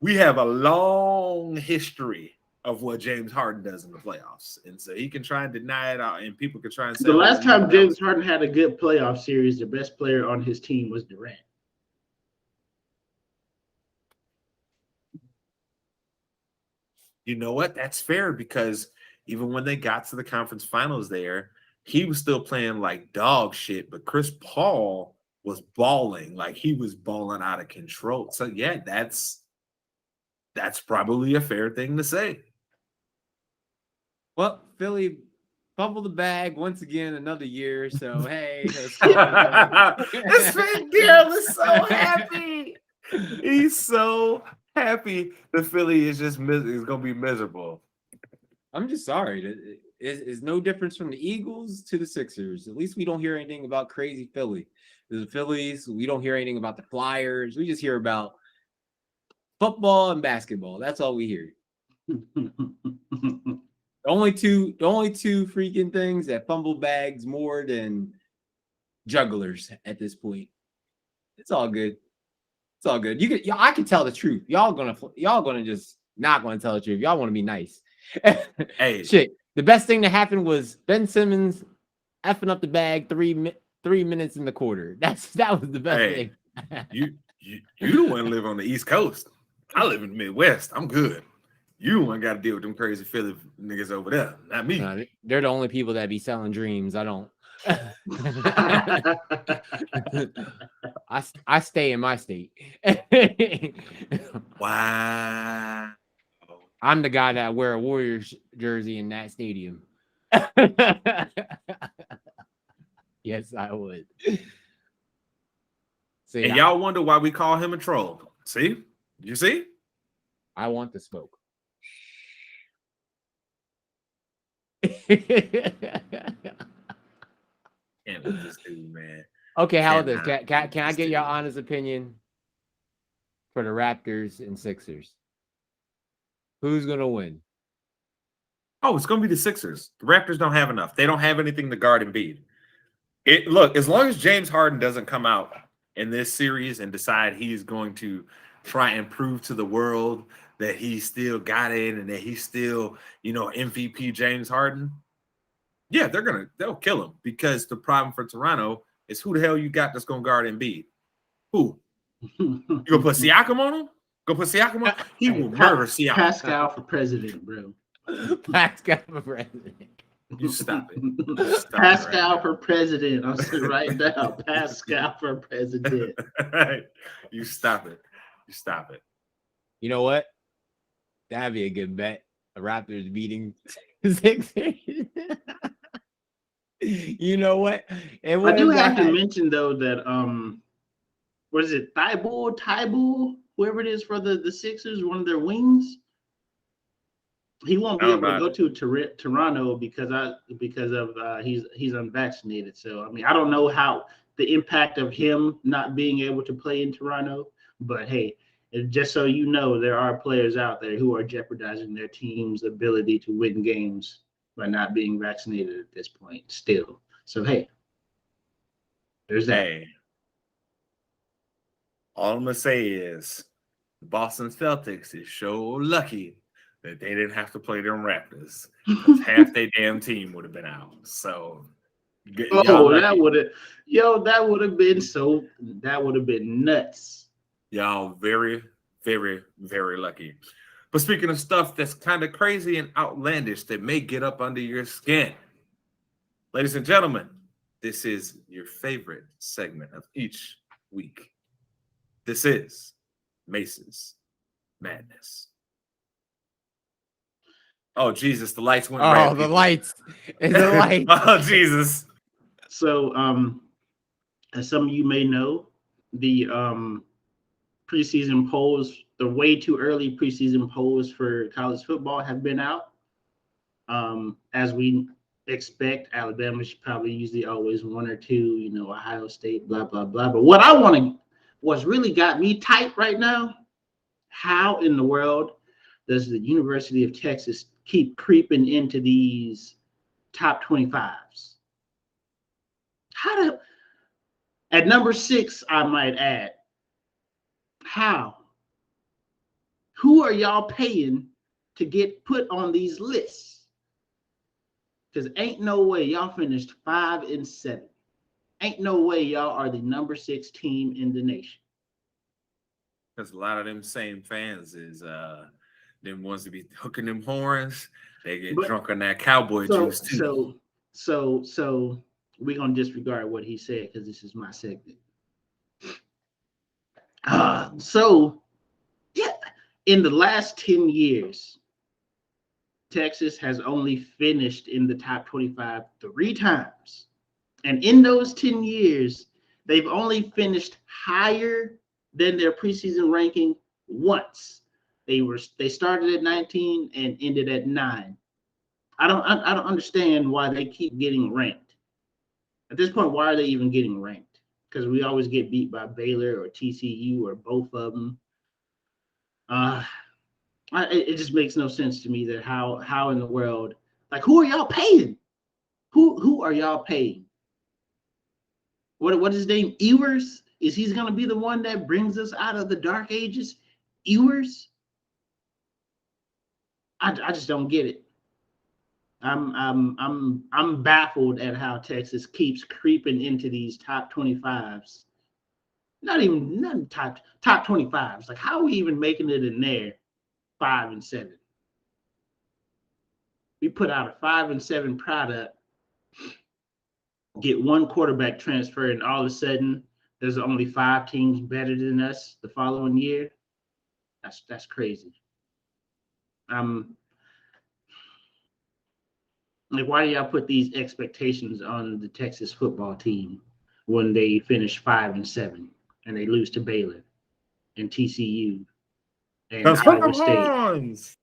Speaker 1: We have a long history of what James Harden does in the playoffs. And so he can try and deny it out, and people can try and say
Speaker 2: the last time James Harden had a good playoff series, the best player on his team was Durant.
Speaker 1: You know what? That's fair, because even when they got to the conference finals there, he was still playing like dog shit, but Chris Paul was balling. Like, he was balling out of control. So yeah, that's probably a fair thing to say.
Speaker 3: Well, Philly fumbled the bag once again, another year. So hey,
Speaker 1: this man Daryl is so happy. He's so happy the Philly is just is gonna be miserable.
Speaker 3: I'm just sorry. It's no difference from the Eagles to the Sixers. At least we don't hear anything about crazy Philly. The Phillies, we don't hear anything about the Flyers. We just hear about football and basketball. That's all we hear. The only two freaking things that fumble bags more than jugglers at this point. It's all good. It's all good. I can tell the truth. Y'all gonna just not gonna tell the truth. Y'all want to be nice.
Speaker 1: Hey,
Speaker 3: shit. The best thing that happened was Ben Simmons effing up the bag 3 minutes in the quarter. That was the best thing.
Speaker 1: you the one live on the East Coast. I live in the Midwest. I'm good. You the one got to deal with them crazy Philly niggas over there, not me.
Speaker 3: They're the only people that be selling dreams. I don't. I stay in my state.
Speaker 1: Wow.
Speaker 3: I'm the guy that wear a Warriors jersey in that stadium. Yes, I would.
Speaker 1: See, and y'all wonder why we call him a troll. See? You see?
Speaker 3: I want the smoke.
Speaker 1: Can't with this dude, man.
Speaker 3: Okay, how about this? Can I get your honest opinion for the Raptors and Sixers? Who's gonna win?
Speaker 1: Oh, it's gonna be the Sixers. The Raptors don't have enough. They don't have anything to guard Embiid. Look, as long as James Harden doesn't come out in this series and decide he's going to try and prove to the world that he still got it and that he's still, MVP James Harden, yeah, they'll kill him, because the problem for Toronto is who the hell you got that's gonna guard Embiid? Who? You gonna put Siakam on him? Go put Siakam on? He will murder Siakam.
Speaker 2: Pascal for president, bro.
Speaker 3: Pascal for president.
Speaker 1: You stop it. Stop
Speaker 2: Pascal for president. I'll say right now. Pascal for president.
Speaker 1: You stop it. You stop it.
Speaker 3: You know what? That'd be a good bet. The Raptors beating Sixers. You know what?
Speaker 2: I do have to mention though that what is it? Thibault, whoever it is for the Sixers, one of their wings. He won't be able to go to Toronto because he's unvaccinated. So I mean, I don't know how the impact of him not being able to play in Toronto, but hey, just so you know, there are players out there who are jeopardizing their team's ability to win games by not being vaccinated at this point still. So hey, there's that.
Speaker 1: Hey, all I'm gonna say is the Boston Celtics is so lucky that they didn't have to play them Raptors. Half their damn team would have been out. So
Speaker 2: that would have been nuts.
Speaker 1: Y'all very, very, very lucky. But speaking of stuff that's kind of crazy and outlandish that may get up under your skin, ladies and gentlemen, this is your favorite segment of each week. This is Mase's Madness. Oh, Jesus, the lights went red.
Speaker 3: Oh, the lights. It's the lights.
Speaker 1: Oh, Jesus.
Speaker 2: So, as some of you may know, the preseason polls, the way too early preseason polls for college football have been out. As we expect, Alabama should probably usually always one or two, Ohio State, blah, blah, blah. But what I want what's really got me tight right now, how in the world does the University of Texas keep creeping into these top 25s? How do, at number 6, I might add, how? Who are y'all paying to get put on these lists? Because ain't no way y'all finished 5-7. Ain't no way y'all are the number 6 team in the nation.
Speaker 1: Because a lot of them same fans is them ones to be hooking them horns. They get drunk on that cowboy juice too.
Speaker 2: So we're gonna disregard what he said because this is my segment. So yeah, in the last 10 years, Texas has only finished in the top 25 3 times. And in those 10 years, they've only finished higher than their preseason ranking once. They started at 19 and ended at 9. I don't understand why they keep getting ranked. At this point, why are they even getting ranked? Because we always get beat by Baylor or TCU or both of them. It just makes no sense to me that how in the world, like, who are y'all paying? Who are y'all paying? What is his name? Ewers? Is he's gonna be the one that brings us out of the dark ages? Ewers? I just don't get it. I'm baffled at how Texas keeps creeping into these top 25s. Not top 25s. Like, how are we even making it in there 5-7? We put out a 5-7 product, get one quarterback transfer, and all of a sudden there's only 5 teams better than us the following year. That's crazy. Like, why do y'all put these expectations on the Texas football team when they finish 5-7 and they lose to Baylor and TCU and Iowa State?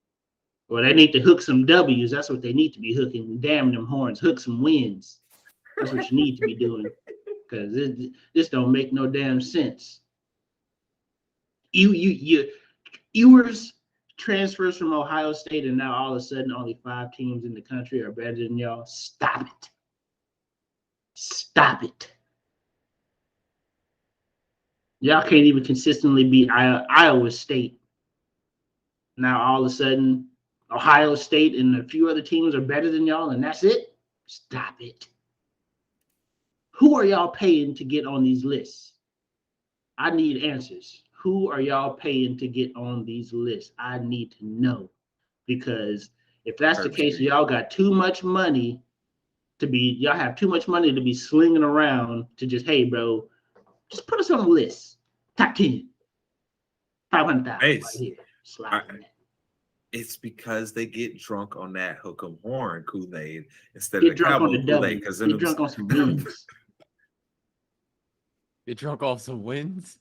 Speaker 2: Well, they need to hook some W's. That's what they need to be hooking. Damn them horns. Hook some wins. That's what you need to be doing, because this don't make no damn sense. Ewers transfers from Ohio State, and now all of a sudden only 5 teams in the country are better than y'all. Stop it. Stop it. Y'all can't even consistently beat Iowa State. Now all of a sudden Ohio State and a few other teams are better than y'all, and that's it? Stop it. Who are y'all paying to get on these lists? I need answers. Who are y'all paying to get on these lists? I need to know, because if that's the case, y'all got too much money to be. Y'all have too much money to be slinging around to just, hey, bro, just put us on the list. Top 10, 500,000 right here. Slide in that.
Speaker 1: It's because they get drunk on that hook 'em horn Kool-Aid instead of the cowboy Kool-Aid. Because
Speaker 2: get drunk on some wins.
Speaker 3: Get drunk off some wins.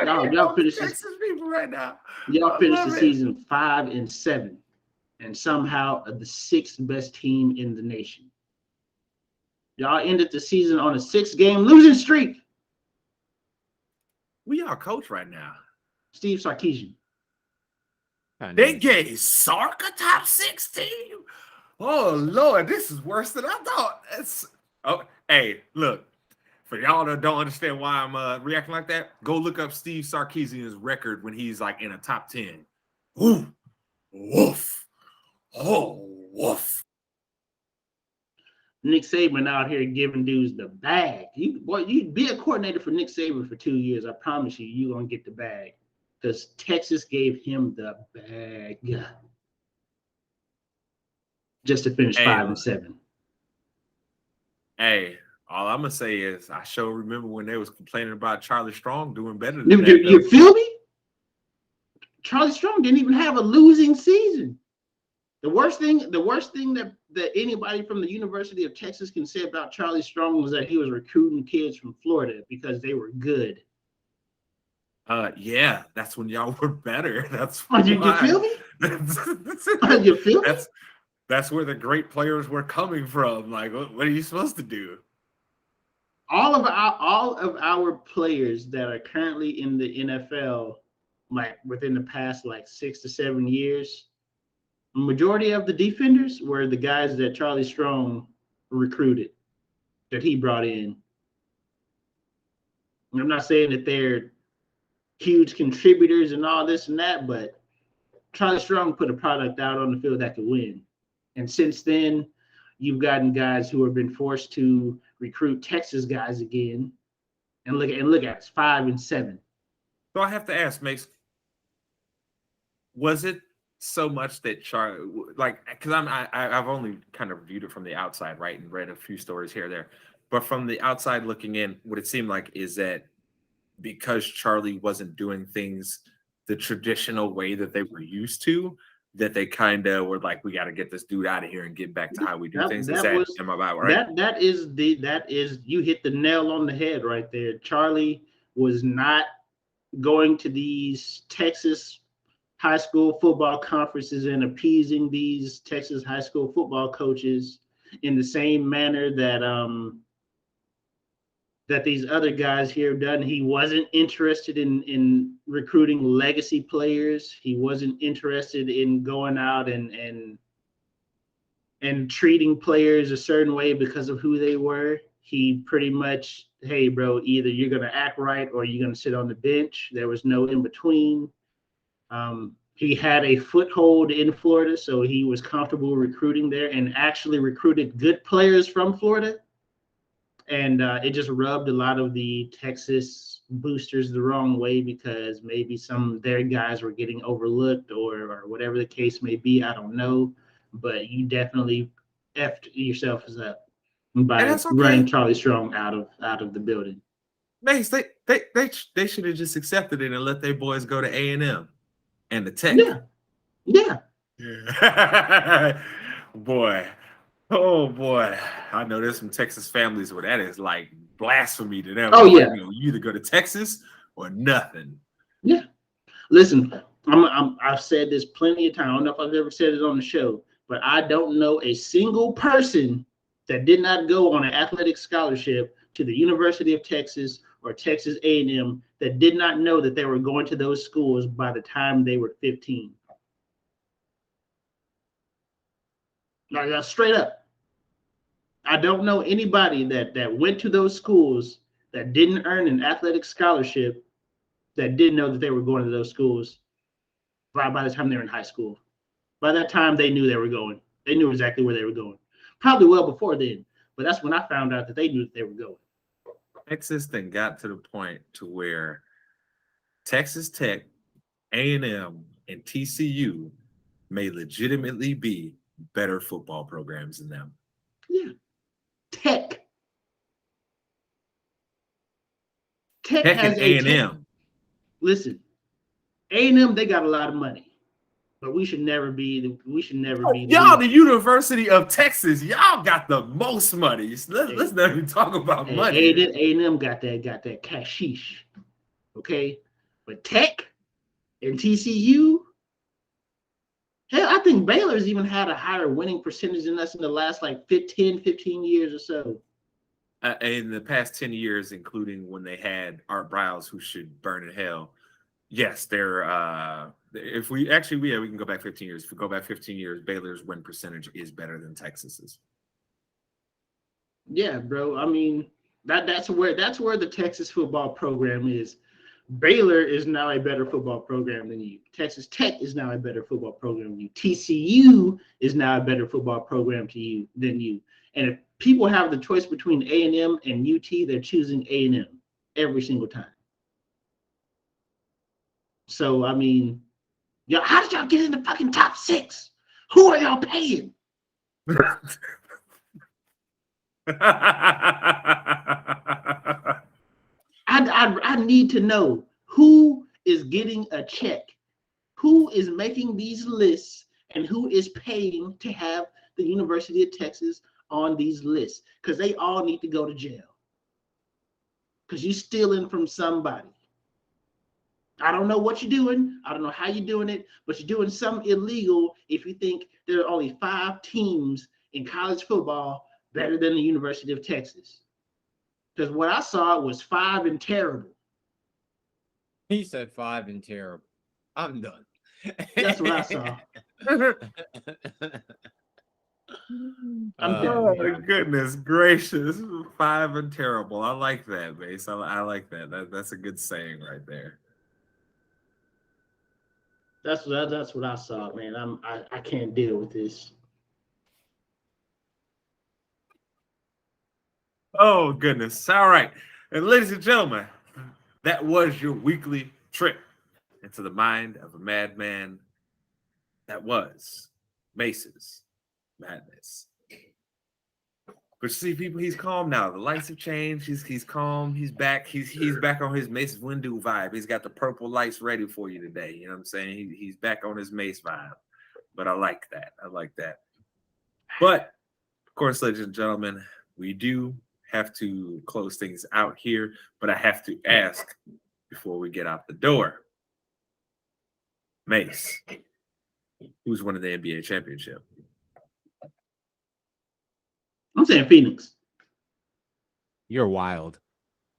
Speaker 2: Y'all finish
Speaker 1: Texas people right now.
Speaker 2: Y'all finished the season 5-7, and somehow the 6th best team in the nation. Y'all ended the season on a 6-game losing streak.
Speaker 1: We are coach right now.
Speaker 2: Steve Sarkisian.
Speaker 1: They gave Sark a top 6 team. Oh Lord, this is worse than I thought. Hey, look. For y'all that don't understand why I'm reacting like that, go look up Steve Sarkisian's record when he's like in a top 10. Ooh, woof. Oh, woof.
Speaker 2: Nick Saban out here giving dudes the bag. You be a coordinator for Nick Saban for 2 years. I promise you're going to get the bag, because Texas gave him the bag just to finish 5-7.
Speaker 1: Hey, all I'm gonna say is I sure remember when they was complaining about Charlie Strong doing better than
Speaker 2: that. You feel me? Charlie Strong didn't even have a losing season. The worst thing that anybody from the University of Texas can say about Charlie Strong was that he was recruiting kids from Florida because they were good.
Speaker 1: Yeah, that's when y'all were better. That's
Speaker 2: you feel me? You feel me?
Speaker 1: That's where the great players were coming from. Like, what are you supposed to do?
Speaker 2: all of our players that are currently in the NFL, like within the past like 6 to 7 years, majority of the defenders were the guys that Charlie Strong recruited, that he brought in. I'm not saying that they're huge contributors and all this and that, but Charlie Strong put a product out on the field that could win. And since then, you've gotten guys who have been forced to recruit Texas guys again. And look at us, 5 and 7.
Speaker 1: So I have to ask, Mace, was it so much that Charlie, like, because I've only kind of viewed it from the outside, right, and read a few stories here or there, but from the outside looking in, what it seemed like is that because Charlie wasn't doing things the traditional way that they were used to, that they kind of were like, we got to get this dude out of here and get back to how we do things. Am I about right?
Speaker 2: That is you hit the nail on the head right there. Charlie was not going to these Texas high school football conferences and appeasing these Texas high school football coaches in the same manner that that these other guys here have done. He wasn't interested in recruiting legacy players. He wasn't interested in going out and treating players a certain way because of who they were. He pretty much, hey, bro, either you're going to act right or you're going to sit on the bench. There was no in between. He had a foothold in Florida, so he was comfortable recruiting there and actually recruited good players from Florida. And it just rubbed a lot of the Texas boosters the wrong way because maybe some of their guys were getting overlooked or whatever the case may be. I don't know. But you definitely effed yourself up by running Charlie Strong out of the building.
Speaker 1: Mace, they should have just accepted it and let their boys go to A&M and the Tech.
Speaker 2: Yeah.
Speaker 1: Boy. Oh boy, I know there's some Texas families where that is like blasphemy to them.
Speaker 2: Oh yeah,
Speaker 1: you either go to Texas or nothing.
Speaker 2: Yeah, listen, I've said this plenty of times. I don't know if I've ever said it on the show, but I don't know a single person that did not go on an athletic scholarship to the University of Texas or Texas A&M that did not know that they were going to those schools by the time they were 15. Like straight up. I don't know anybody that went to those schools that didn't earn an athletic scholarship that didn't know that they were going to those schools by the time they were in high school. By that time, they knew they were going. They knew exactly where they were going. Probably well before then, but that's when I found out that they knew that they were going.
Speaker 1: Texas then got to the point to where Texas Tech, A&M, and TCU may legitimately be better football programs than them.
Speaker 2: Yeah. Tech
Speaker 1: and
Speaker 2: has
Speaker 1: A&M.
Speaker 2: Listen, A&M, they got a lot of money, but we should never be.
Speaker 1: Y'all, the University of Texas, y'all got the most money. Let's not even talk about money.
Speaker 2: A&M got that cashish, okay? But Tech and TCU, hell, I think Baylor's even had a higher winning percentage than us in the last like 15 years or so.
Speaker 1: In the past 10 years, including when they had Art Briles, who should burn in hell. Yes, they're if we can go back 15 years. If we go back 15 years, Baylor's win percentage is better than Texas's.
Speaker 2: Yeah, bro. I mean, that's where the Texas football program is. Baylor is now a better football program than you. Texas Tech is now a better football program than you. TCU is now a better football program than you. And if people have the choice between A&M and UT, they're choosing A&M every single time. So, I mean, how did y'all get in the fucking top 6? Who are y'all paying? I need to know who is getting a check, who is making these lists, and who is paying to have the University of Texas on these lists, because they all need to go to jail. Because you're stealing from somebody. I don't know what you're doing. I don't know how you're doing it, but you're doing something illegal if you think there are only 5 teams in college football better than the University of Texas. Because what I saw was 5 and terrible.
Speaker 3: He said 5 and terrible. I'm done.
Speaker 2: That's what I saw. I'm done.
Speaker 1: Oh my goodness gracious, 5 and terrible. I like that, Mase. I like that. That's a good saying right there.
Speaker 2: That's what I saw, man. I can't deal with this.
Speaker 1: Oh goodness. All right. And ladies and gentlemen, that was your weekly trip into the mind of a madman. That was Mace's madness. But see, people, he's calm now. The lights have changed. He's calm. He's back. He's back on his Mace Windu vibe. He's got the purple lights ready for you today. You know what I'm saying? He's back on his Mace vibe. But I like that. I like that. But of course, ladies and gentlemen, we do have to close things out here. But I have to ask before we get out the door, Mase, who's winning the NBA championship?
Speaker 2: I'm saying Phoenix.
Speaker 3: You're wild,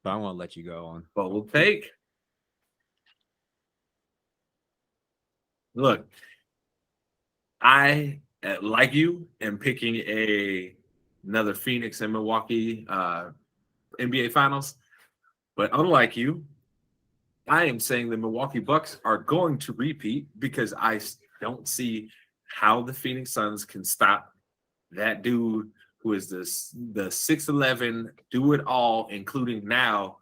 Speaker 3: but I won't let you go on.
Speaker 1: Bold take. Look, I, like you, am picking another Phoenix and Milwaukee NBA Finals. But unlike you, I am saying the Milwaukee Bucks are going to repeat because I don't see how the Phoenix Suns can stop that dude who is the 6'11", do-it-all, including now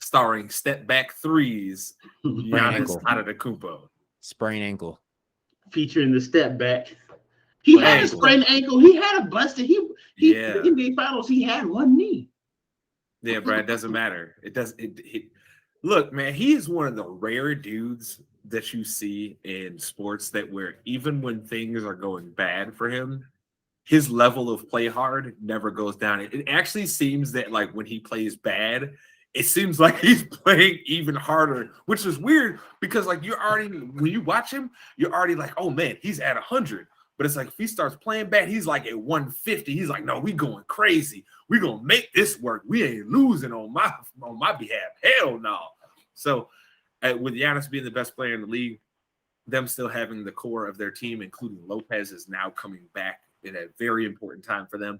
Speaker 1: starring step-back threes, Giannis Antetokounmpo.
Speaker 3: Sprained ankle.
Speaker 2: Featuring the step back. He had a sprained ankle. He had a busted. The NBA Finals, he had one knee.
Speaker 1: Yeah, Brad, it doesn't matter. Look, man, he is one of the rare dudes that you see in sports that where even when things are going bad for him, his level of play hard never goes down. It actually seems that like when he plays bad, it seems like he's playing even harder, which is weird because like you're already, when you watch him, you're already like, oh man, he's at 100. But it's like if he starts playing bad, he's like at 150. He's like, no, we going crazy. We gonna make this work. We ain't losing on my behalf. Hell no. So with Giannis being the best player in the league, them still having the core of their team, including Lopez, is now coming back in a very important time for them.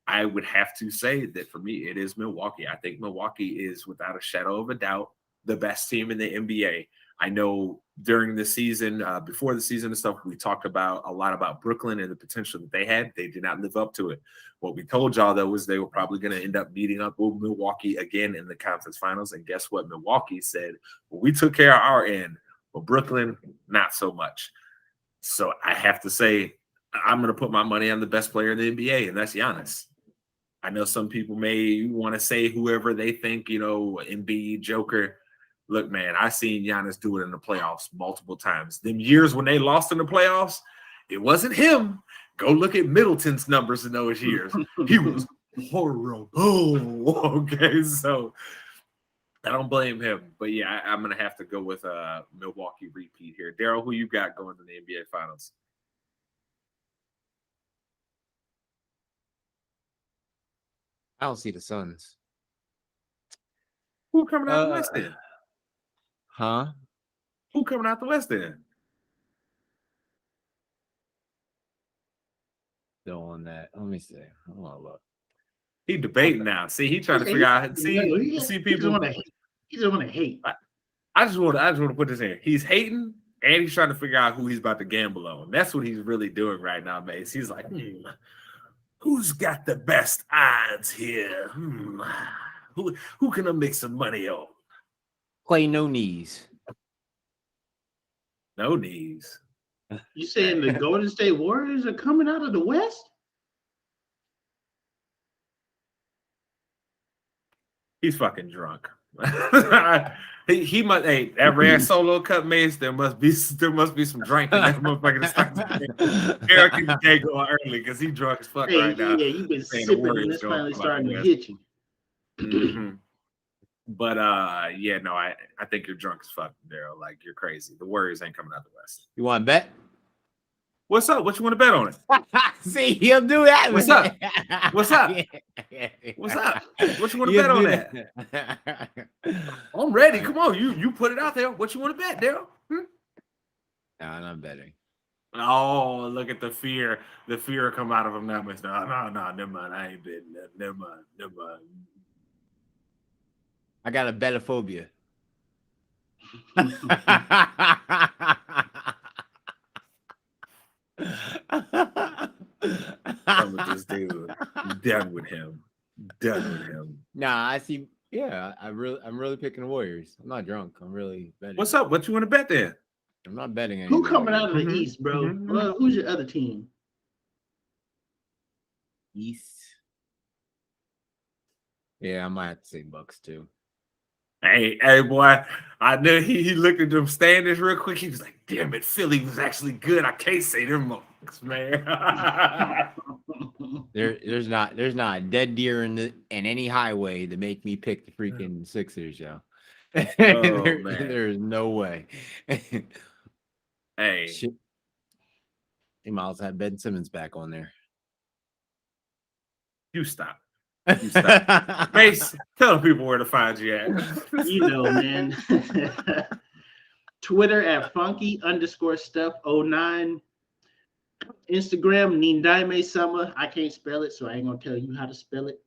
Speaker 1: I would have to say that for me, it is Milwaukee. I think Milwaukee is, without a shadow of a doubt, the best team in the NBA. I know during the season, before the season and stuff, we talked about a lot about Brooklyn and the potential that they had. They did not live up to it. What we told y'all, though, was they were probably going to end up meeting up with Milwaukee again in the conference finals. And guess what? Milwaukee said, well, we took care of our end. But Brooklyn, not so much. So I have to say, I'm going to put my money on the best player in the NBA, and that's Giannis. I know some people may want to say whoever they think, Embiid, Joker. Look, man, I've seen Giannis do it in the playoffs multiple times. Them years when they lost in the playoffs, it wasn't him. Go look at Middleton's numbers in those years. He was horrible. Oh, okay. So I don't blame him. But, yeah, I'm going to have to go with Milwaukee repeat here. Daryl, who you got going to the NBA Finals?
Speaker 3: I don't see the Suns.
Speaker 1: Who coming out the West then?
Speaker 3: Huh?
Speaker 1: Who coming out the West then?
Speaker 3: Still on that. Let me see. I want to look.
Speaker 1: He debating now. See, he trying to figure out. See people.
Speaker 2: He just want to hate.
Speaker 1: I just want to put this in. He's hating and he's trying to figure out who he's about to gamble on. That's what he's really doing right now, Mase. He's like, who's got the best odds here? Who can I make some money on?
Speaker 3: Play no knees.
Speaker 1: No knees.
Speaker 2: You saying the Golden State Warriors are coming out of the West?
Speaker 1: He's fucking drunk. he must. Hey, that rare solo cut, Mase. There must be some drink in that motherfucker to start the game. Eric can't go early because he drunk as fuck right now.
Speaker 2: Yeah, you've been sipping and it's finally starting to hit you.
Speaker 1: Mm-hmm. But yeah, no, I think you're drunk as fuck, Daryl. Like you're crazy. The Warriors ain't coming out the West.
Speaker 3: You want to bet?
Speaker 1: What's up? What you want to bet on it?
Speaker 3: See, he'll do that.
Speaker 1: What's up? What's up? What's up? What you want to bet on that? I'm ready. Come on, you put it out there. What you want to bet, Daryl?
Speaker 3: No, I'm not betting.
Speaker 1: Oh, look at the fear. The fear come out of him now, Mister. No, never mind. I ain't betting that. Never mind.
Speaker 3: I got a betophobia.
Speaker 1: Done with this dude. Done with him.
Speaker 3: Nah, I see. Yeah, I'm really picking the Warriors. I'm not drunk. I'm really betting.
Speaker 1: What's up? What you want to bet then?
Speaker 3: I'm not betting anything.
Speaker 2: Who coming out of the East, bro? Well, who's your other team?
Speaker 3: East. Yeah, I might have to say Bucks too.
Speaker 1: Hey, boy. I knew he looked at them standings real quick. He was like, damn it, Philly was actually good. I can't say them Bucks, man.
Speaker 3: There's not a dead deer in any highway to make me pick the freaking Sixers, yo.
Speaker 1: Man.
Speaker 3: There's no way.
Speaker 1: Hey.
Speaker 3: Shit. They might also have Ben Simmons back on there.
Speaker 1: You stop. Mase, tell the people where to find you at.
Speaker 2: You know, man. Twitter at funky_stuff09. Instagram, Nindaime Summer. I can't spell it, so I ain't gonna tell you how to spell it.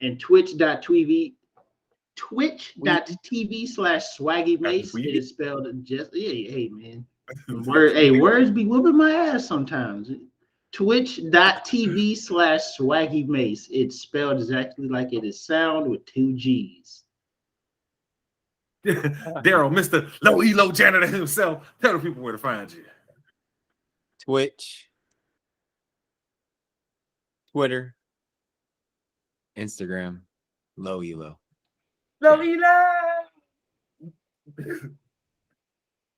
Speaker 2: And twitch.tv/Swaggy Mase. It is spelled just hey man. Words be whooping my ass sometimes. Twitch.tv/Swaggy Mase. It's spelled exactly like it is sound with 2 G's.
Speaker 1: Daryl, Mr. Low Elo janitor himself. Tell the people where to find you.
Speaker 3: Twitch, Twitter, Instagram, Low Elo.
Speaker 1: Low Elo.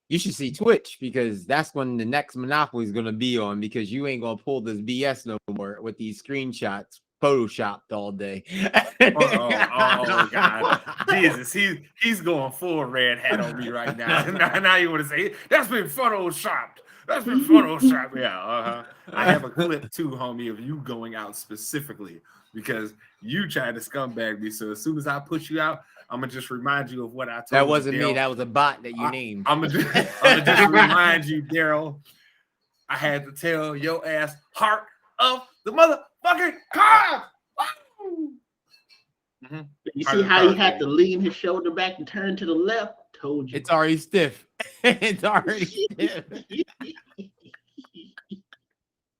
Speaker 3: You should see Twitch because that's when the next Monopoly is going to be on because you ain't going to pull this BS no more with these screenshots photoshopped all day.
Speaker 1: oh God. Jesus, he's going full red hat on me right now. now you want to say, that's been photoshopped. Yeah, I have a clip too, homie, of you going out specifically because you tried to scumbag me. So as soon as I push you out, I'm gonna just remind you of what I told you.
Speaker 3: That wasn't me. That was a bot that you named.
Speaker 1: I'm gonna just remind you, Daryl. I had to tell your ass heart of the motherfucking car.
Speaker 2: You see how he had to lean his shoulder back and turn to the left? Told you.
Speaker 3: It's already stiff. It's already stiff. He's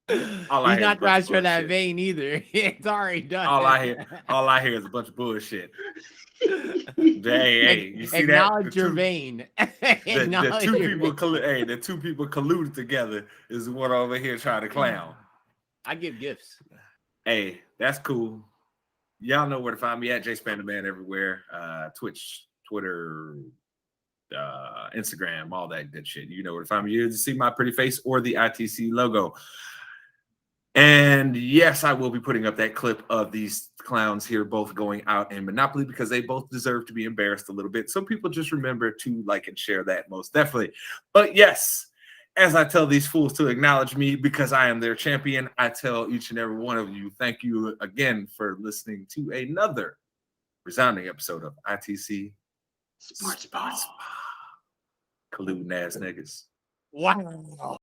Speaker 3: not trying to show that vein either. It's already done.
Speaker 1: All I hear is a bunch of bullshit. Hey, you see
Speaker 3: acknowledge
Speaker 1: that?
Speaker 3: your vein.
Speaker 1: The two people colluded together is what over here trying to clown.
Speaker 3: I give gifts.
Speaker 1: Hey, that's cool. Y'all know where to find me at JSpanderman everywhere. Twitch, Twitter, Instagram, all that good shit. You know where to find me. You see my pretty face or the ITC logo. And yes, I will be putting up that clip of these clowns here both going out in Monopoly because they both deserve to be embarrassed a little bit. So people just remember to like and share that most definitely. But yes, as I tell these fools to acknowledge me because I am their champion, I tell each and every one of you, thank you again for listening to another resounding episode of ITC Sportsball. Colluding ass niggas.
Speaker 3: Wow.